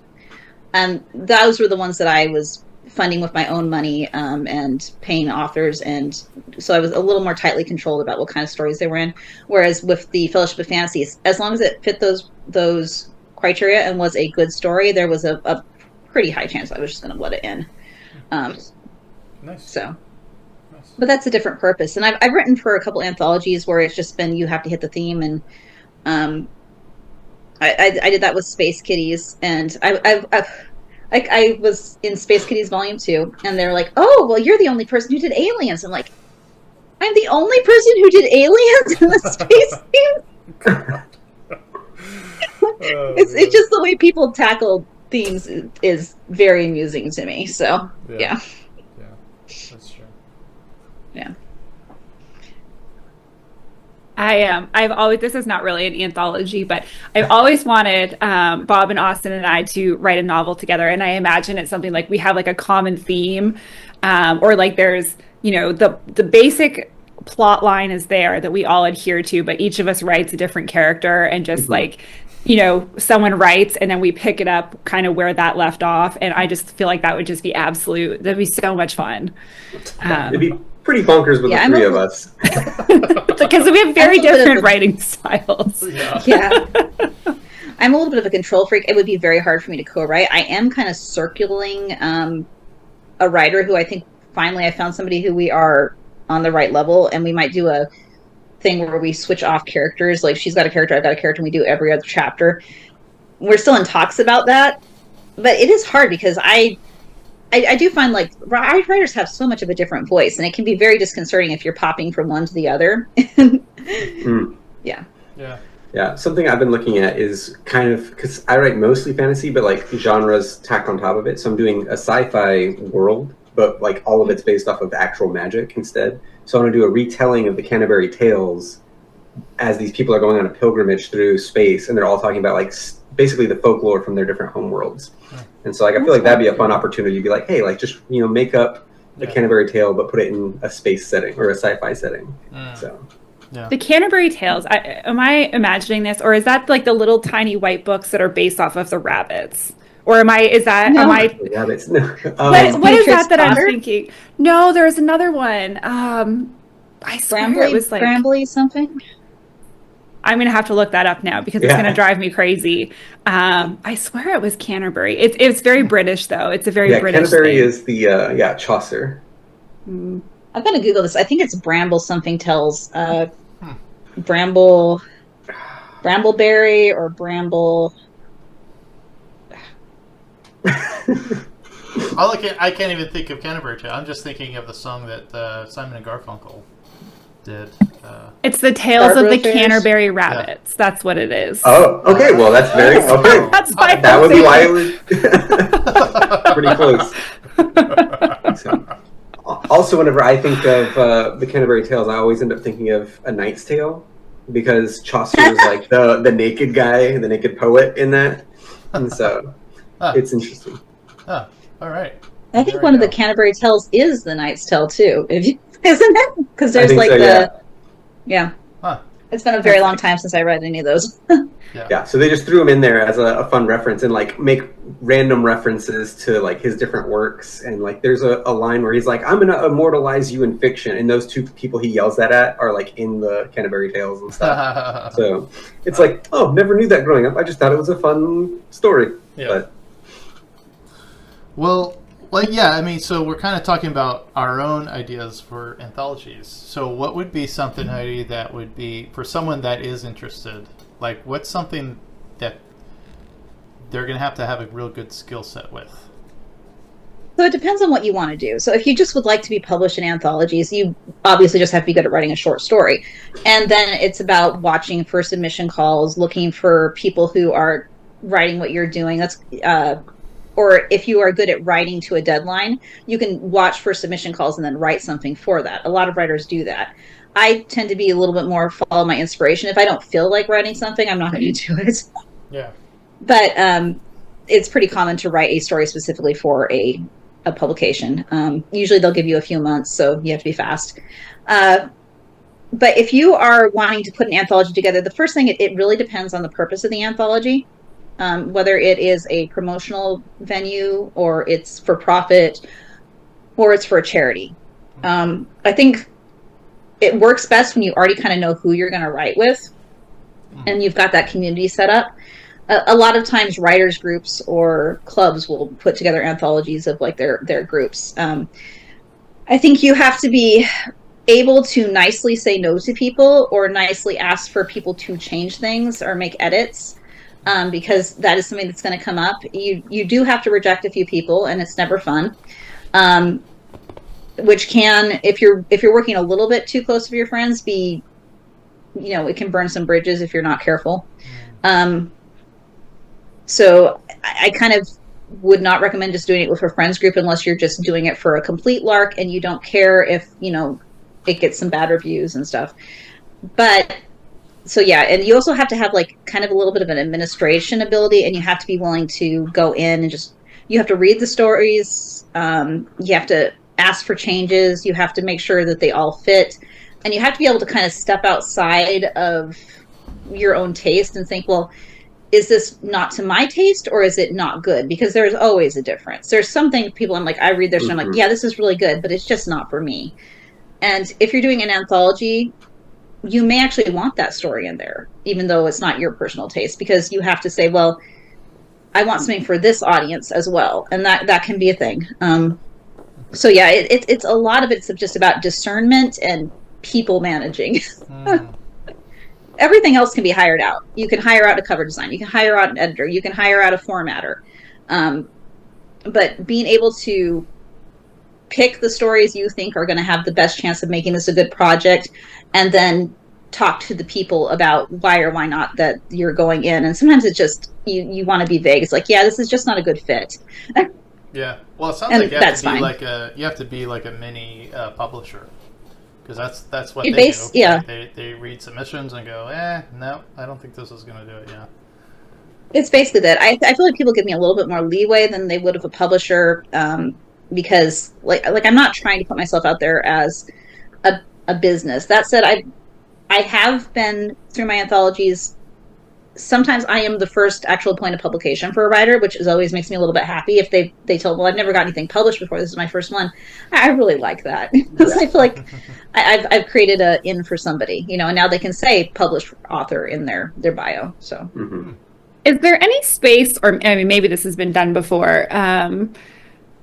And those were the ones that I was funding with my own money and paying authors, and so I was a little more tightly controlled about what kind of stories they were in. Whereas with the Fellowship of Fantasies, as long as it fit those criteria and was a good story, there was a pretty high chance I was just going to let it in. Nice. So. But that's a different purpose. And I've written for a couple anthologies where it's just been, you have to hit the theme. And I did that with Space Kitties. And I was in Space Kitties Volume 2. And they're like, oh, well, you're the only person who did aliens. I'm like, I'm the only person who did aliens in the space theme? It's just the way people tackle themes is very amusing to me. So, yeah. That's true. Yeah. I've always, this is not really an anthology, but I've always wanted Bob and Austin and I to write a novel together. And I imagine it's something like we have like a common theme, or like there's, the basic plot line is there that we all adhere to, but each of us writes a different character and just someone writes and then we pick it up kind of where that left off. And I just feel like that would just be that'd be so much fun. It'd be pretty bonkers with the three of us. Because we have very different writing styles. Yeah. I'm a little bit of a control freak. It would be very hard for me to co-write. I am kind of circulating a writer who I think finally I found somebody who we are on the right level, and we might do a thing where we switch off characters. Like she's got a character, I've got a character, and we do every other chapter. We're still in talks about that, but it is hard because I do find writers have so much of a different voice, and it can be very disconcerting if you're popping from one to the other. Yeah. Something I've been looking at is kind of, because I write mostly fantasy, but like genres tacked on top of it. So I'm doing a sci-fi world, but like all of it's based off of actual magic instead. So I want to do a retelling of the Canterbury Tales as these people are going on a pilgrimage through space, and they're all talking about basically the folklore from their different homeworlds. And so I feel like that'd be a fun opportunity to be like, hey, just make up the Canterbury Tale, but put it in a space setting or a sci-fi setting. So the Canterbury Tales, am I imagining this, or is that like the little tiny white books that are based off of the rabbits? Or rabbits? No. What is that I'm thinking? No, there's another one. I swear it was like Brambly something. I'm going to have to look that up now because it's going to drive me crazy. I swear it was Canterbury. It's very British, though. It's a very British Canterbury thing. Is the, Chaucer. I'm going to Google this. I think it's Bramble something tells. Brambleberry or Bramble. I can't even think of Canterbury Tale. I'm just thinking of the song that Simon and Garfunkel did. It's the Tales of the Canterbury Rabbits. Yeah. That's what it is. Oh, okay. Well, that's very okay. That would be why it was pretty close. So, also, whenever I think of the Canterbury Tales, I always end up thinking of A Knight's Tale because Chaucer is like the naked guy, the naked poet in that, and so it's interesting. Oh, all right. I think one of the Canterbury Tales is The Knight's Tale too. Isn't it? Because there's Huh. It's been a very long time since I read any of those. Yeah, so they just threw him in there as a fun reference and like make random references to like his different works. And like there's a line where he's like, I'm gonna immortalize you in fiction, and those two people he yells that at are like in the Canterbury Tales and stuff. So it's like, oh, never knew that growing up. I just thought it was a fun story. Yeah. But well, yeah, I mean, so we're kind of talking about our own ideas for anthologies. So what would be something, Heidi, that would be, for someone that is interested, like what's something that they're going to have a real good skill set with? So it depends on what you want to do. So if you just would like to be published in anthologies, you obviously just have to be good at writing a short story. And then it's about watching for submission calls, looking for people who are writing what you're doing. That's or if you are good at writing to a deadline, you can watch for submission calls and then write something for that. A lot of writers do that. I tend to be a little bit more follow my inspiration. If I don't feel like writing something, I'm not going to do it. Yeah. But it's pretty common to write a story specifically for a publication. Usually they'll give you a few months, so you have to be fast. But if you are wanting to put an anthology together, the first thing, it really depends on the purpose of the anthology. Whether it is a promotional venue or it's for profit or it's for a charity. I think it works best when you already kind of know who you're going to write with and you've got that community set up. A lot of times writers groups or clubs will put together anthologies of like their groups. I think you have to be able to nicely say no to people or nicely ask for people to change things or make edits. Because that is something that's going to come up. You do have to reject a few people, and it's never fun. Which can, if you're working a little bit too close to your friends, be, it can burn some bridges if you're not careful. So I kind of would not recommend just doing it with a friends group unless you're just doing it for a complete lark and you don't care if it gets some bad reviews and stuff. But so yeah, and you also have to have like kind of a little bit of an administration ability, and you have to be willing to go in and you have to read the stories. You have to ask for changes. You have to make sure that they all fit, and you have to be able to kind of step outside of your own taste and think, well, is this not to my taste or is it not good? Because there's always a difference. There's something people, I'm like, I read their story, I'm like, yeah, this is really good, but it's just not for me. And if you're doing an anthology, you may actually want that story in there, even though it's not your personal taste, because you have to say, well, I want something for this audience as well. And that can be a thing. So yeah, it's a lot of it's just about discernment and people managing. Everything else can be hired out. You can hire out a cover design. You can hire out an editor. You can hire out a formatter. But being able to pick the stories you think are going to have the best chance of making this a good project, and then talk to the people about why or why not that you're going in. And sometimes it's just, you want to be vague. It's like, yeah, this is just not a good fit. Yeah. Well, it sounds like you have to be like a mini publisher. Because that's what they do. Yeah. They read submissions and go, no, I don't think this is going to do it. Yeah. It's basically that. I feel like people give me a little bit more leeway than they would of a publisher, because like I'm not trying to put myself out there as a business. That said, I have been through my anthologies. Sometimes I am the first actual point of publication for a writer, which always makes me a little bit happy. If they told, well, I've never got anything published before, this is my first one. I really like that, because I feel like I've created a in for somebody, and now they can say published author in their bio. So, is there any space, or I mean, maybe this has been done before,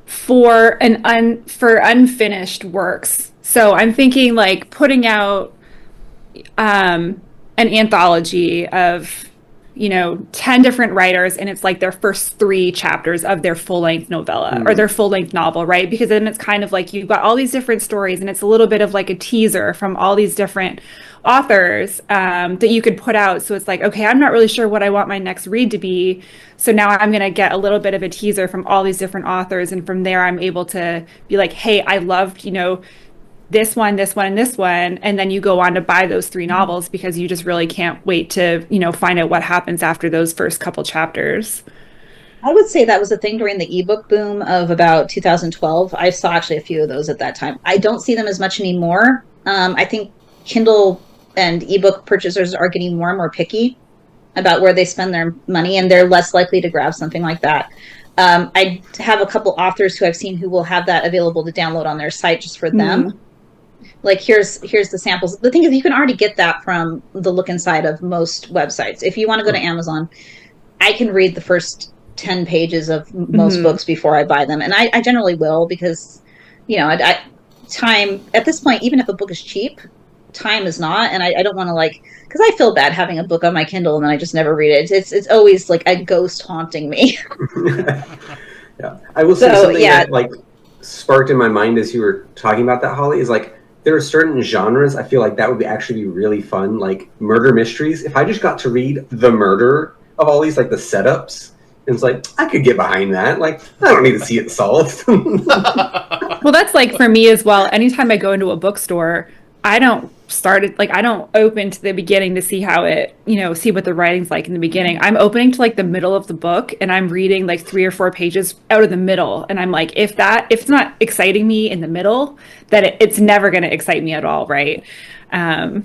for unfinished works? So I'm thinking like putting out an anthology of 10 different writers, and it's like their first 3 chapters of their full-length novella or their full-length novel, right? Because then it's kind of like you've got all these different stories, and it's a little bit of like a teaser from all these different authors that you could put out. So it's like, okay, I'm not really sure what I want my next read to be, so now I'm going to get a little bit of a teaser from all these different authors, and from there I'm able to be like, hey, I loved this one, and this one, and then you go on to buy those 3 novels because you just really can't wait to, find out what happens after those first couple chapters. I would say that was a thing during the ebook boom of about 2012. I saw actually a few of those at that time. I don't see them as much anymore. I think Kindle and ebook purchasers are getting more and more picky. about where they spend their money, and they're less likely to grab something like that. I have a couple authors who I've seen who will have that available to download on their site just for them. Like, here's the samples. The thing is, you can already get that from the look inside of most websites. If you want to go to Amazon, I can read the first 10 pages of most books before I buy them. And I generally will, because, time, at this point, even if a book is cheap, time is not. And I don't want to, because I feel bad having a book on my Kindle and then I just never read it. It's always like a ghost haunting me. Yeah. I will say something that, sparked in my mind as you were talking about that, Holly, is there are certain genres I feel like that would actually be really fun, like murder mysteries. If I just got to read the murder of all these, the setups, and it's I could get behind that. I don't need to see it solved. Well, that's for me as well. Anytime I go into a bookstore, I don't I don't open to the beginning to see how it, see what the writing's like in the beginning. I'm opening to the middle of the book, and I'm reading 3 or 4 pages out of the middle. And I'm if it's not exciting me in the middle, then it's never going to excite me at all. Right. Yeah.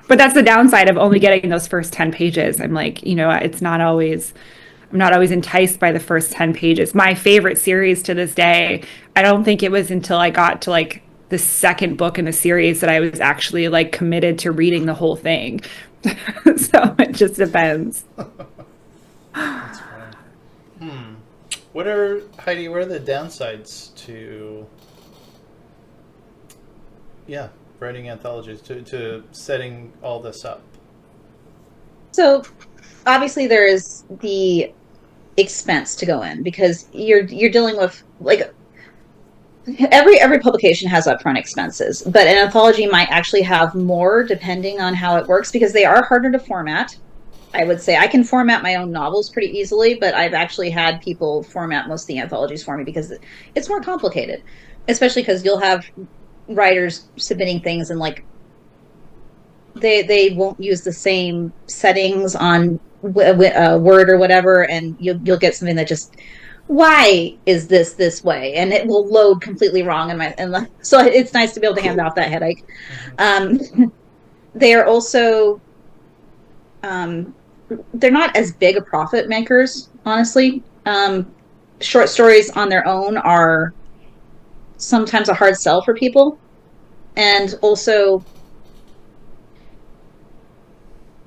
But that's the downside of only getting those first 10 pages. I'm I'm not always enticed by the first 10 pages. My favorite series to this day, I don't think it was until I got to the second book in the series that I was actually committed to reading the whole thing. So it just depends. That's funny. Heidi, what are the downsides to writing anthologies, to setting all this up? So obviously there is the expense to go in, because you're dealing with every publication has upfront expenses, but an anthology might actually have more depending on how it works, because they are harder to format. I would say I can format my own novels pretty easily, but I've actually had people format most of the anthologies for me because it's more complicated, especially because you'll have writers submitting things and they won't use the same settings on Word or whatever, and you'll get something that just, why is this way, and it will load completely wrong so it's nice to be able to hand off that headache. They are also they're not as big a profit makers, honestly. Short stories on their own are sometimes a hard sell for people, and also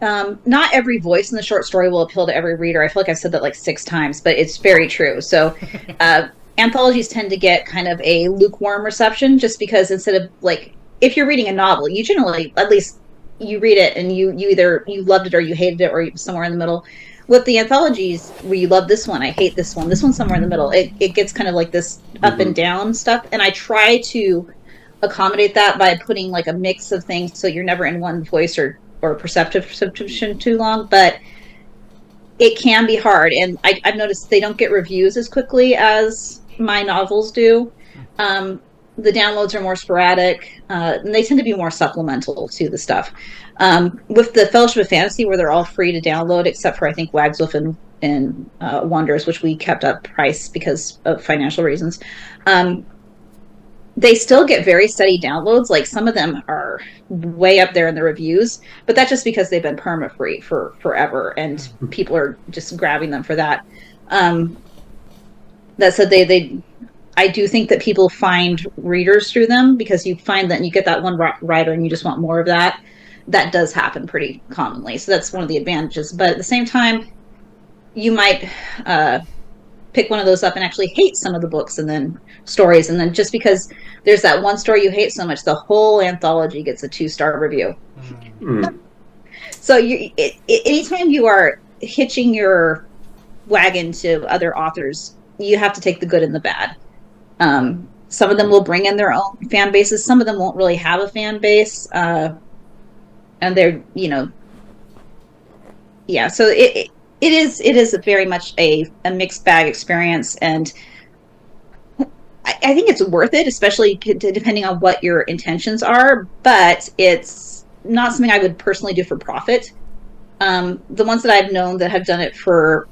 not every voice in the short story will appeal to every reader. I feel like I've said that 6 times, but it's very true. So anthologies tend to get kind of a lukewarm reception, just because instead of if you're reading a novel, you generally, at least you read it and you either you loved it or you hated it, or somewhere in the middle. With the anthologies, where you love this one, I hate this one's somewhere in the middle. It gets kind of this up and down stuff, and I try to accommodate that by putting a mix of things, so you're never in one voice or perception too long. But it can be hard, and I've noticed they don't get reviews as quickly as my novels do. The downloads are more sporadic, and they tend to be more supplemental to the stuff. With the Fellowship of Fantasy, where they're all free to download, except for I think Wagswolf and Wonders, which we kept up price because of financial reasons. They still get very steady downloads. Some of them are way up there in the reviews, but that's just because they've been perma-free for forever, and people are just grabbing them for that. That said, I do think that people find readers through them, because you find that you get that one writer and you just want more of that. That does happen pretty commonly. So that's one of the advantages. But at the same time, you might pick one of those up and actually hate some of the books and then stories. And then just because there's that one story you hate so much, the whole anthology gets a 2-star review. So anytime you are hitching your wagon to other authors, you have to take the good and the bad. Some of them will bring in their own fan bases. Some of them won't really have a fan base. And they're, so it is very much a mixed bag experience. And I think it's worth it, especially depending on what your intentions are, but it's not something I would personally do for profit. The ones that I've known that have done it for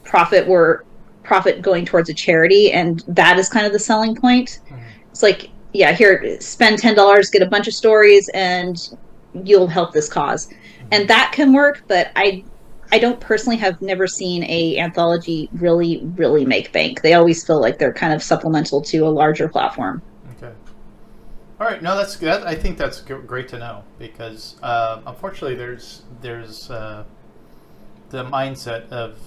profit were profit going towards a charity, and that is kind of the selling point. It's here, spend $10, get a bunch of stories, and you'll help this cause. And that can work, but I don't personally have never seen a anthology really, really make bank. They always feel like they're kind of supplemental to a larger platform. Okay. All right. No, that's good. I think that's great to know because unfortunately, there's the mindset of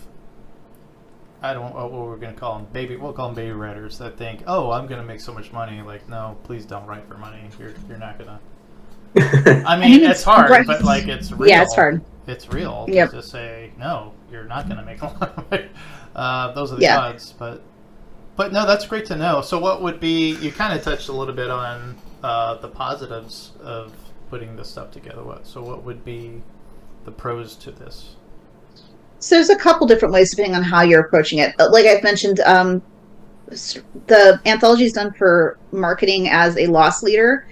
I don't know what we're going to call them we'll call them baby writers that think, oh, I'm going to make so much money. Like, no, please don't write for money. You're not going to. I mean, it's hard, right. But like it's real. Yeah, it's hard. It's real yep. to just say no. You're not going to make a lot of money. Those are the odds, but no, that's great to know. So, what would be? You kind of touched a little bit on the positives of putting this stuff together. What would be the pros to this? So, there's a couple different ways depending on how you're approaching it. Like I've mentioned, the anthologies done for marketing as a loss leader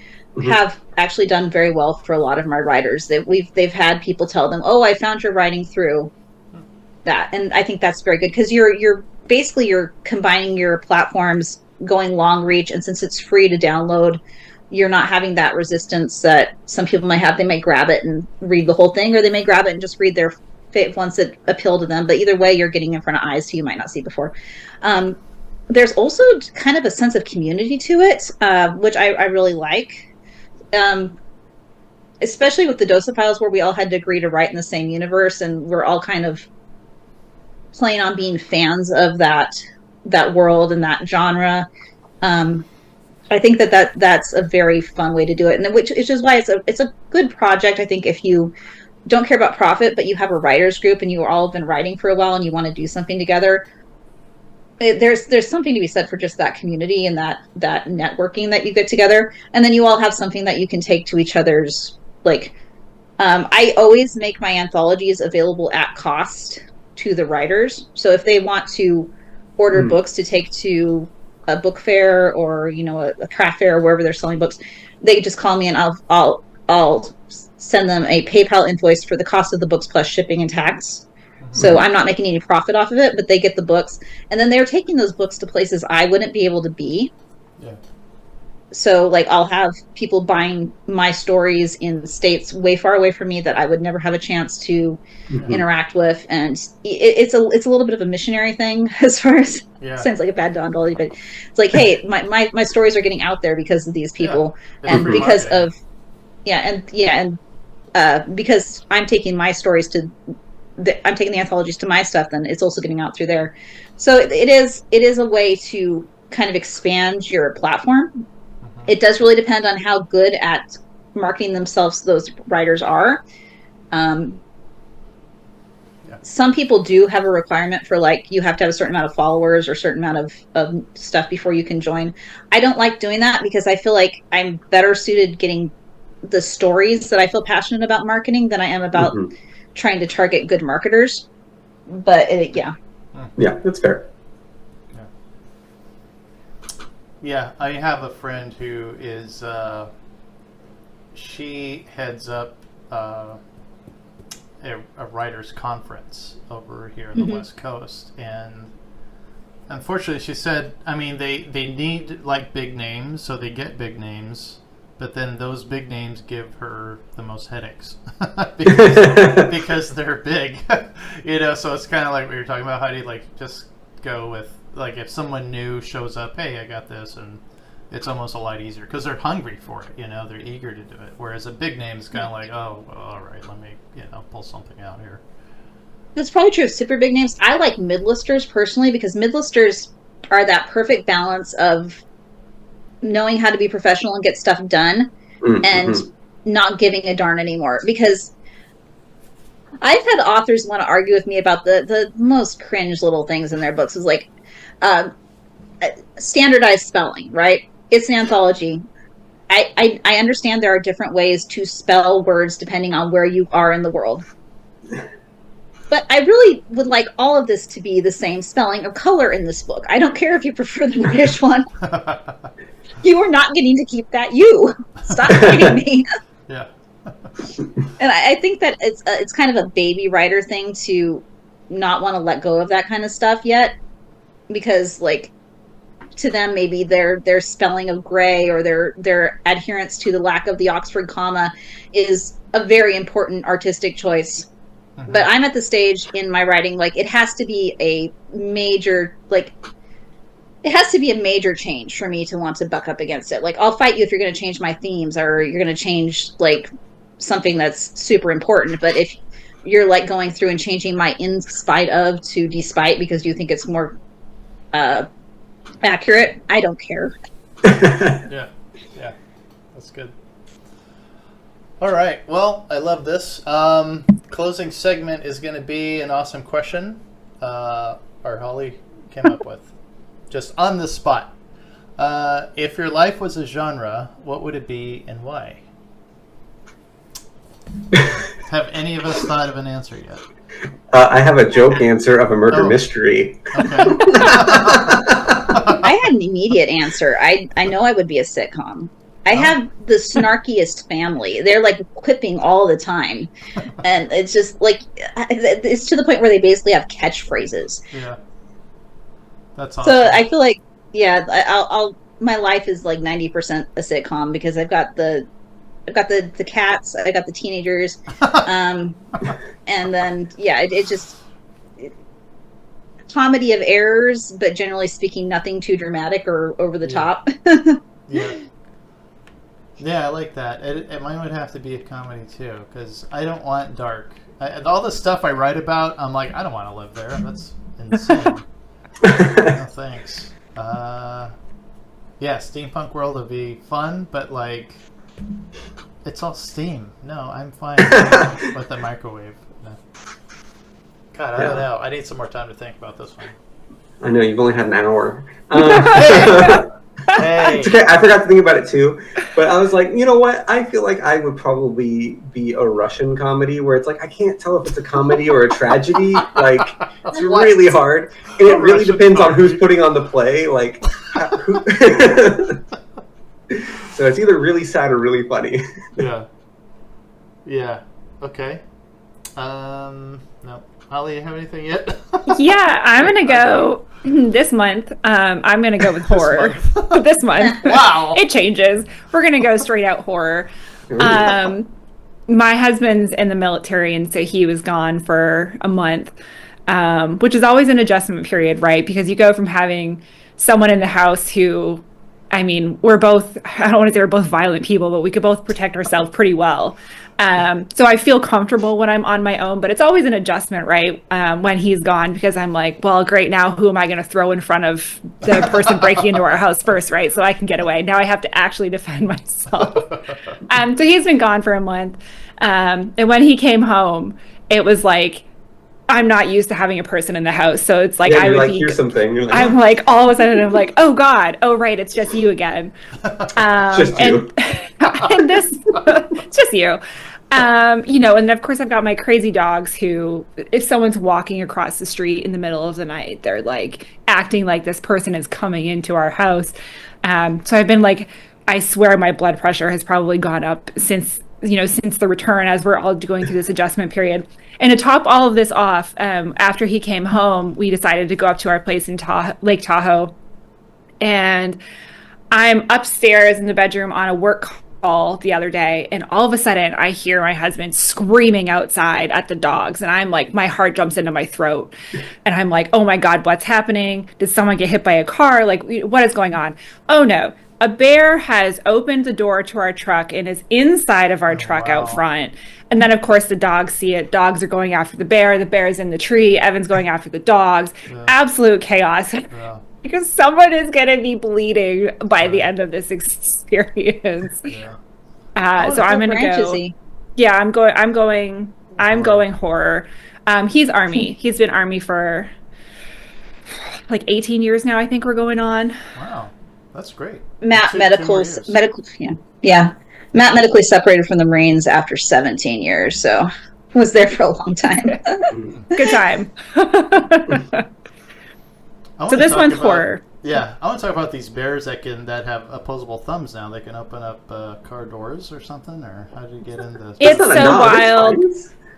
have actually done very well for a lot of my writers. They've had people tell them, "Oh, I found your writing through that," and I think that's very good because you're combining your platforms, going long reach, and since it's free to download, you're not having that resistance that some people might have. They may grab it and read the whole thing, or they may grab it and just read their ones that appeal to them. But either way, you're getting in front of eyes who you might not see before. There's also kind of a sense of community to it, which I really like. Especially with the Dociphiles, where we all had to agree to write in the same universe, and we're all kind of playing on being fans of that world and that genre. I think that's a very fun way to do it, and which is why it's a good project. I think if you don't care about profit, but you have a writers group and you all have been writing for a while and you want to do something together, there's something to be said for just that community and that networking that you get together, and then you all have something that you can take to each other's. Like, I always make my anthologies available at cost to the writers. So if they want to order books to take to a book fair or a craft fair or wherever they're selling books, they just call me and I'll send them a PayPal invoice for the cost of the books plus shipping and tax. So I'm not making any profit off of it, but they get the books. And then they're taking those books to places I wouldn't be able to be. Yeah. So, like, I'll have people buying my stories in states way far away from me that I would never have a chance to interact with. And it's a little bit of a missionary thing as far as sounds like a bad Don Dolly, but it's like, hey, my stories are getting out there because of these people and because of because I'm taking my stories I'm taking the anthologies to my stuff, then it's also getting out through there. So it is a way to kind of expand your platform. It does really depend on how good at marketing themselves those writers are. Some people do have a requirement for, like, you have to have a certain amount of followers or a certain amount of stuff before you can join. I don't like doing that because I feel like I'm better suited getting the stories that I feel passionate about marketing than I am about trying to target good marketers. But yeah, that's fair. Yeah, I have a friend who is, she heads up a writers' conference over here in the West Coast. And unfortunately, she said, I mean, they need, like, big names, so they get big names, but then those big names give her the most headaches because they're big. So it's kind of like what you're talking about. How do you, like, just go with, like, if someone new shows up, hey, I got this, and it's almost a lot easier because they're hungry for it, they're eager to do it. Whereas a big name is kind of like, oh, well, all right, let me, pull something out here. That's probably true of super big names. I like mid-listers personally because mid-listers are that perfect balance of knowing how to be professional and get stuff done and not giving a darn anymore. Because I've had authors want to argue with me about the most cringe little things in their books. Is like, standardized spelling, right? It's an anthology. I understand there are different ways to spell words depending on where you are in the world. But I really would like all of this to be the same spelling of color in this book. I don't care if you prefer the British one. You are not getting to keep that you. Stop kidding me. Yeah. And I think that it's kind of a baby writer thing to not want to let go of that kind of stuff yet. Because, like, to them, maybe their spelling of gray or their adherence to the lack of the Oxford comma is a very important artistic choice. Mm-hmm. But I'm at the stage in my writing, like it has to be a major change for me to want to buck up against it. Like I'll fight you if you're going to change my themes or you're going to change like something that's super important. But if you're like going through and changing my in spite of to despite because you think it's more accurate, I don't care. Yeah, that's good. All right, well, I love this. Closing segment is going to be an awesome question our Holly came up with, just on the spot. If your life was a genre, what would it be and why? Have any of us thought of an answer yet? I have a joke answer of a murder mystery. Okay. I had an immediate answer. I know I would be a sitcom. I have the snarkiest family. They're like quipping all the time. And it's just like, it's to the point where they basically have catchphrases. Yeah. That's awesome. So I feel like, my life is like 90% a sitcom because I've got the cats, I got the teenagers, and then it just comedy of errors, but generally speaking, nothing too dramatic or over the top. Yeah, I like that. Mine would have to be a comedy too, because I don't want dark. All the stuff I write about, I'm like, I don't want to live there. That's insane. No thanks. Steampunk world would be fun, but like, it's all steam. No, I'm fine with the microwave. No. God, I don't know. I need some more time to think about this one. I know, you've only had an hour. Hey. It's okay, I forgot to think about it too. But I was like, you know what? I feel like I would probably be a Russian comedy where it's like, I can't tell if it's a comedy or a tragedy. Like, it's really hard. And it really depends on who's putting on the play. Like, so it's either really sad or really funny. Yeah. Okay. No. Holly, you have anything yet? Yeah, I'm going to go this month. I'm going to go with horror. This month. Wow. It changes. We're going to go straight out horror. My husband's in the military, and so he was gone for a month, which is always an adjustment period, right? Because you go from having someone in the house who, I mean, I don't want to say we're both violent people, but we could both protect ourselves pretty well. So I feel comfortable when I'm on my own, but it's always an adjustment, right? When he's gone, because I'm like, well, great. Now who am I going to throw in front of the person breaking into our house first, right? So I can get away. Now I have to actually defend myself. So he's been gone for a month. And when he came home, it was like, I'm not used to having a person in the house. So it's like, here's something. You're like, I'm like, all of a sudden I'm like, oh God, oh right, it's just you again. Just you. And this, it's just you. And of course I've got my crazy dogs who, if someone's walking across the street in the middle of the night, they're like acting like this person is coming into our house. So I've been like, I swear my blood pressure has probably gone up since the return, as we're all going through this adjustment period. And to top all of this off, after he came home, we decided to go up to our place in Lake Tahoe. And I'm upstairs in the bedroom on a work call the other day, and all of a sudden I hear my husband screaming outside at the dogs, and I'm like, my heart jumps into my throat, and I'm like, oh my God, what's happening? Did someone get hit by a car? Like, what is going on? Oh no, a bear has opened the door to our truck and is inside of our truck out front. And then of course the dogs see it. Dogs are going after the bear is in the tree, Evan's going after the dogs. Absolute chaos. Because someone is going to be bleeding by the end of this experience. So I'm going to go. Yeah, I'm going horror. He's Army. He's been Army for like 18 years now, I think we're going on. Wow. That's great. Matt medically separated from the Marines after 17 years, so was there for a long time. Good time. So this one's horror. Yeah, I want to talk about these bears that have opposable thumbs now. They can open up car doors or something, or how do you get into this? It's so wild.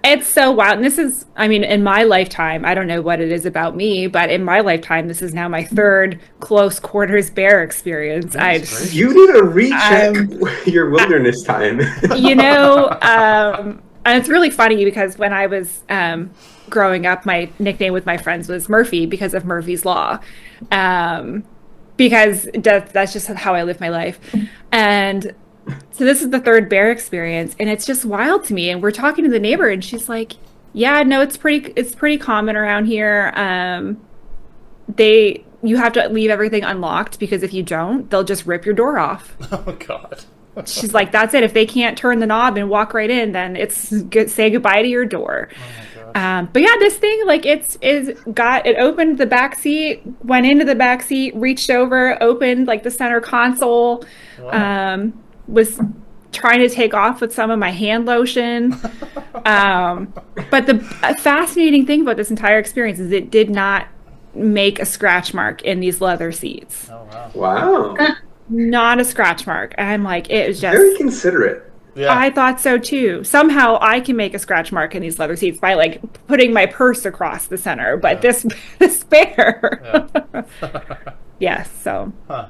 It's so wild. And this is, I mean, in my lifetime, I don't know what it is about me, but in my lifetime, this is now my third close quarters bear experience. You need to recheck your wilderness time. You know, and it's really funny because when I was growing up, my nickname with my friends was Murphy because of Murphy's Law. Because that's just how I live my life. And so this is the third bear experience, and it's just wild to me. And we're talking to the neighbor, and she's like, "Yeah, no, it's pretty common around here. You have to leave everything unlocked because if you don't, they'll just rip your door off." Oh God. She's like, "That's it. If they can't turn the knob and walk right in, then it's good. Say goodbye to your door." Oh my gosh. But yeah, this thing, like, it opened the back seat, went into the back seat, reached over, opened like the center console. Wow. Was trying to take off with some of my hand lotion. But the fascinating thing about this entire experience is it did not make a scratch mark in these leather seats. Oh wow. Wow. Not a scratch mark. And I'm like, it was just Very considerate. Yeah. I thought so too. Somehow I can make a scratch mark in these leather seats by like putting my purse across the center, but this bear. Yeah. Yes, so. Huh.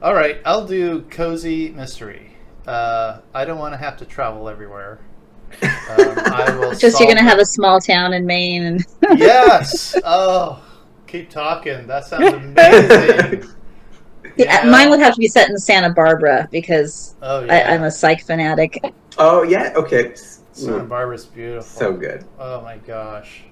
All right, I'll do cozy mystery. I don't want to have to travel everywhere. I will Just you're solve gonna have a small town in Maine, and Yes. Oh, keep talking. That sounds amazing. yeah, mine would have to be set in Santa Barbara because Oh yeah. I'm a psych fanatic. Oh yeah. Okay. Santa Barbara's beautiful. So good. Oh my gosh.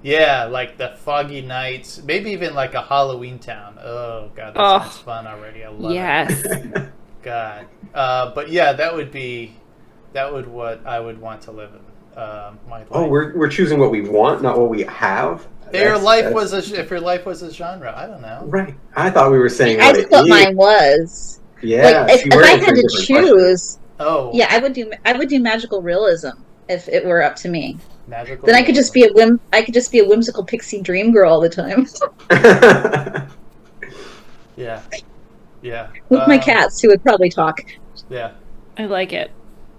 Yeah, like the foggy nights, maybe even like a Halloween town. Oh god, that sounds fun already. I love Yes. it. God. But yeah, that would what I would want to live in. My life. Oh, we're choosing what we want, not what we have. if your life was a genre, I don't know. Right. I thought we were saying I what just it thought is. mine was. Yeah. Like, if I had to choose. choose, Oh. yeah, I would do magical realism if it were up to me. Magical. Then I could just be a whimsical pixie dream girl all the time Yeah. Yeah. with my cats who would probably talk. Yeah. I like it.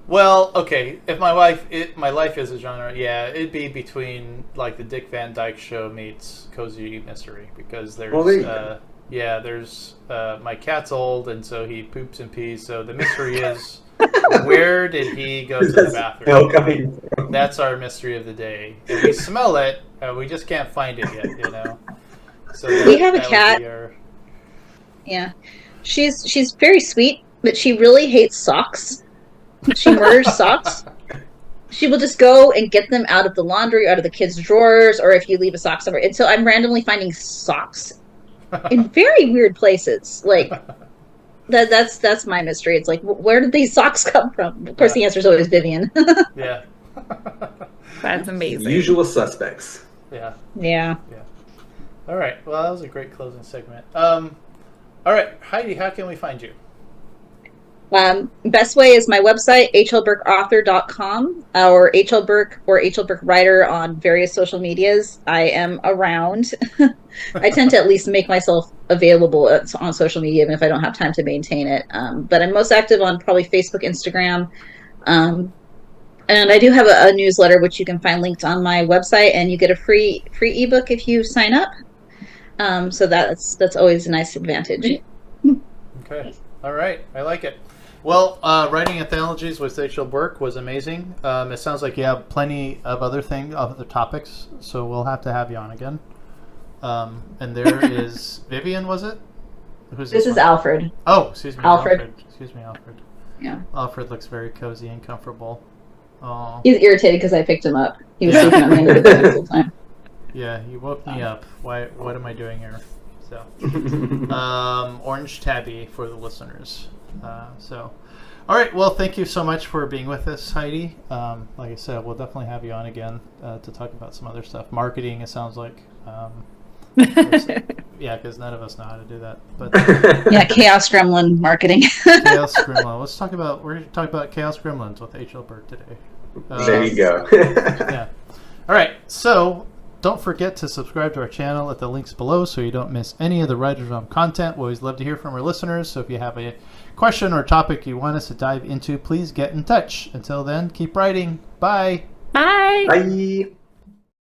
Well, okay. If my life is a genre, yeah, it'd be between like the Dick Van Dyke Show meets cozy mystery because there's Well, there you go. there's my cat's old and so he poops and pees. So the mystery is where did he go to the Smell bathroom? coming from. That's our mystery of the day. And we smell it, we just can't find it yet. You know. So We have a cat. Yeah, she's very sweet, but she really hates socks. She murders socks. She will just go and get them out of the laundry, out of the kids' drawers, or if you leave a sock somewhere. And so I'm randomly finding socks in very weird places. Like that's my mystery. It's like, where did these socks come from? Of course, the answer is always Vivian. Yeah. That's amazing. Usual suspects. Yeah. Yeah. All right. Well, that was a great closing segment. All right, Heidi, how can we find you? Best way is my website, hlburkeauthor.com, or hlburke or hlburkewriter on various social medias. I am around. I tend to at least make myself available on social media, even if I don't have time to maintain it. But I'm most active on probably Facebook, Instagram. And I do have a newsletter, which you can find linked on my website, and you get a free ebook if you sign up. So that's always a nice advantage. Okay. All right. I like it. Well, writing anthologies with Rachel Burke was amazing. It sounds like you have plenty of other topics, so we'll have to have you on again. And there is Vivian, was it? Who's This is one? Alfred. Oh, excuse me, Alfred. Excuse me, Alfred. Yeah. Alfred looks very cozy and comfortable. Oh. He's irritated because I picked him up. He was sleeping on the end of the bed the whole time. Yeah, you woke me up. What am I doing here? So, orange tabby for the listeners. All right. Well, thank you so much for being with us, Heidi. Like I said, we'll definitely have you on again to talk about some other stuff. Marketing, it sounds like. Yeah, because none of us know how to do that. But Yeah, Chaos Gremlin marketing. Chaos Gremlin. We're going to talk about Chaos Gremlins with H.L. Burke today. There you go. Yeah. All right. So don't forget to subscribe to our channel at the links below so you don't miss any of the Writer's Realm content. We always love to hear from our listeners. So if you have a question or topic you want us to dive into, please get in touch. Until then, keep writing. Bye. Bye. Bye.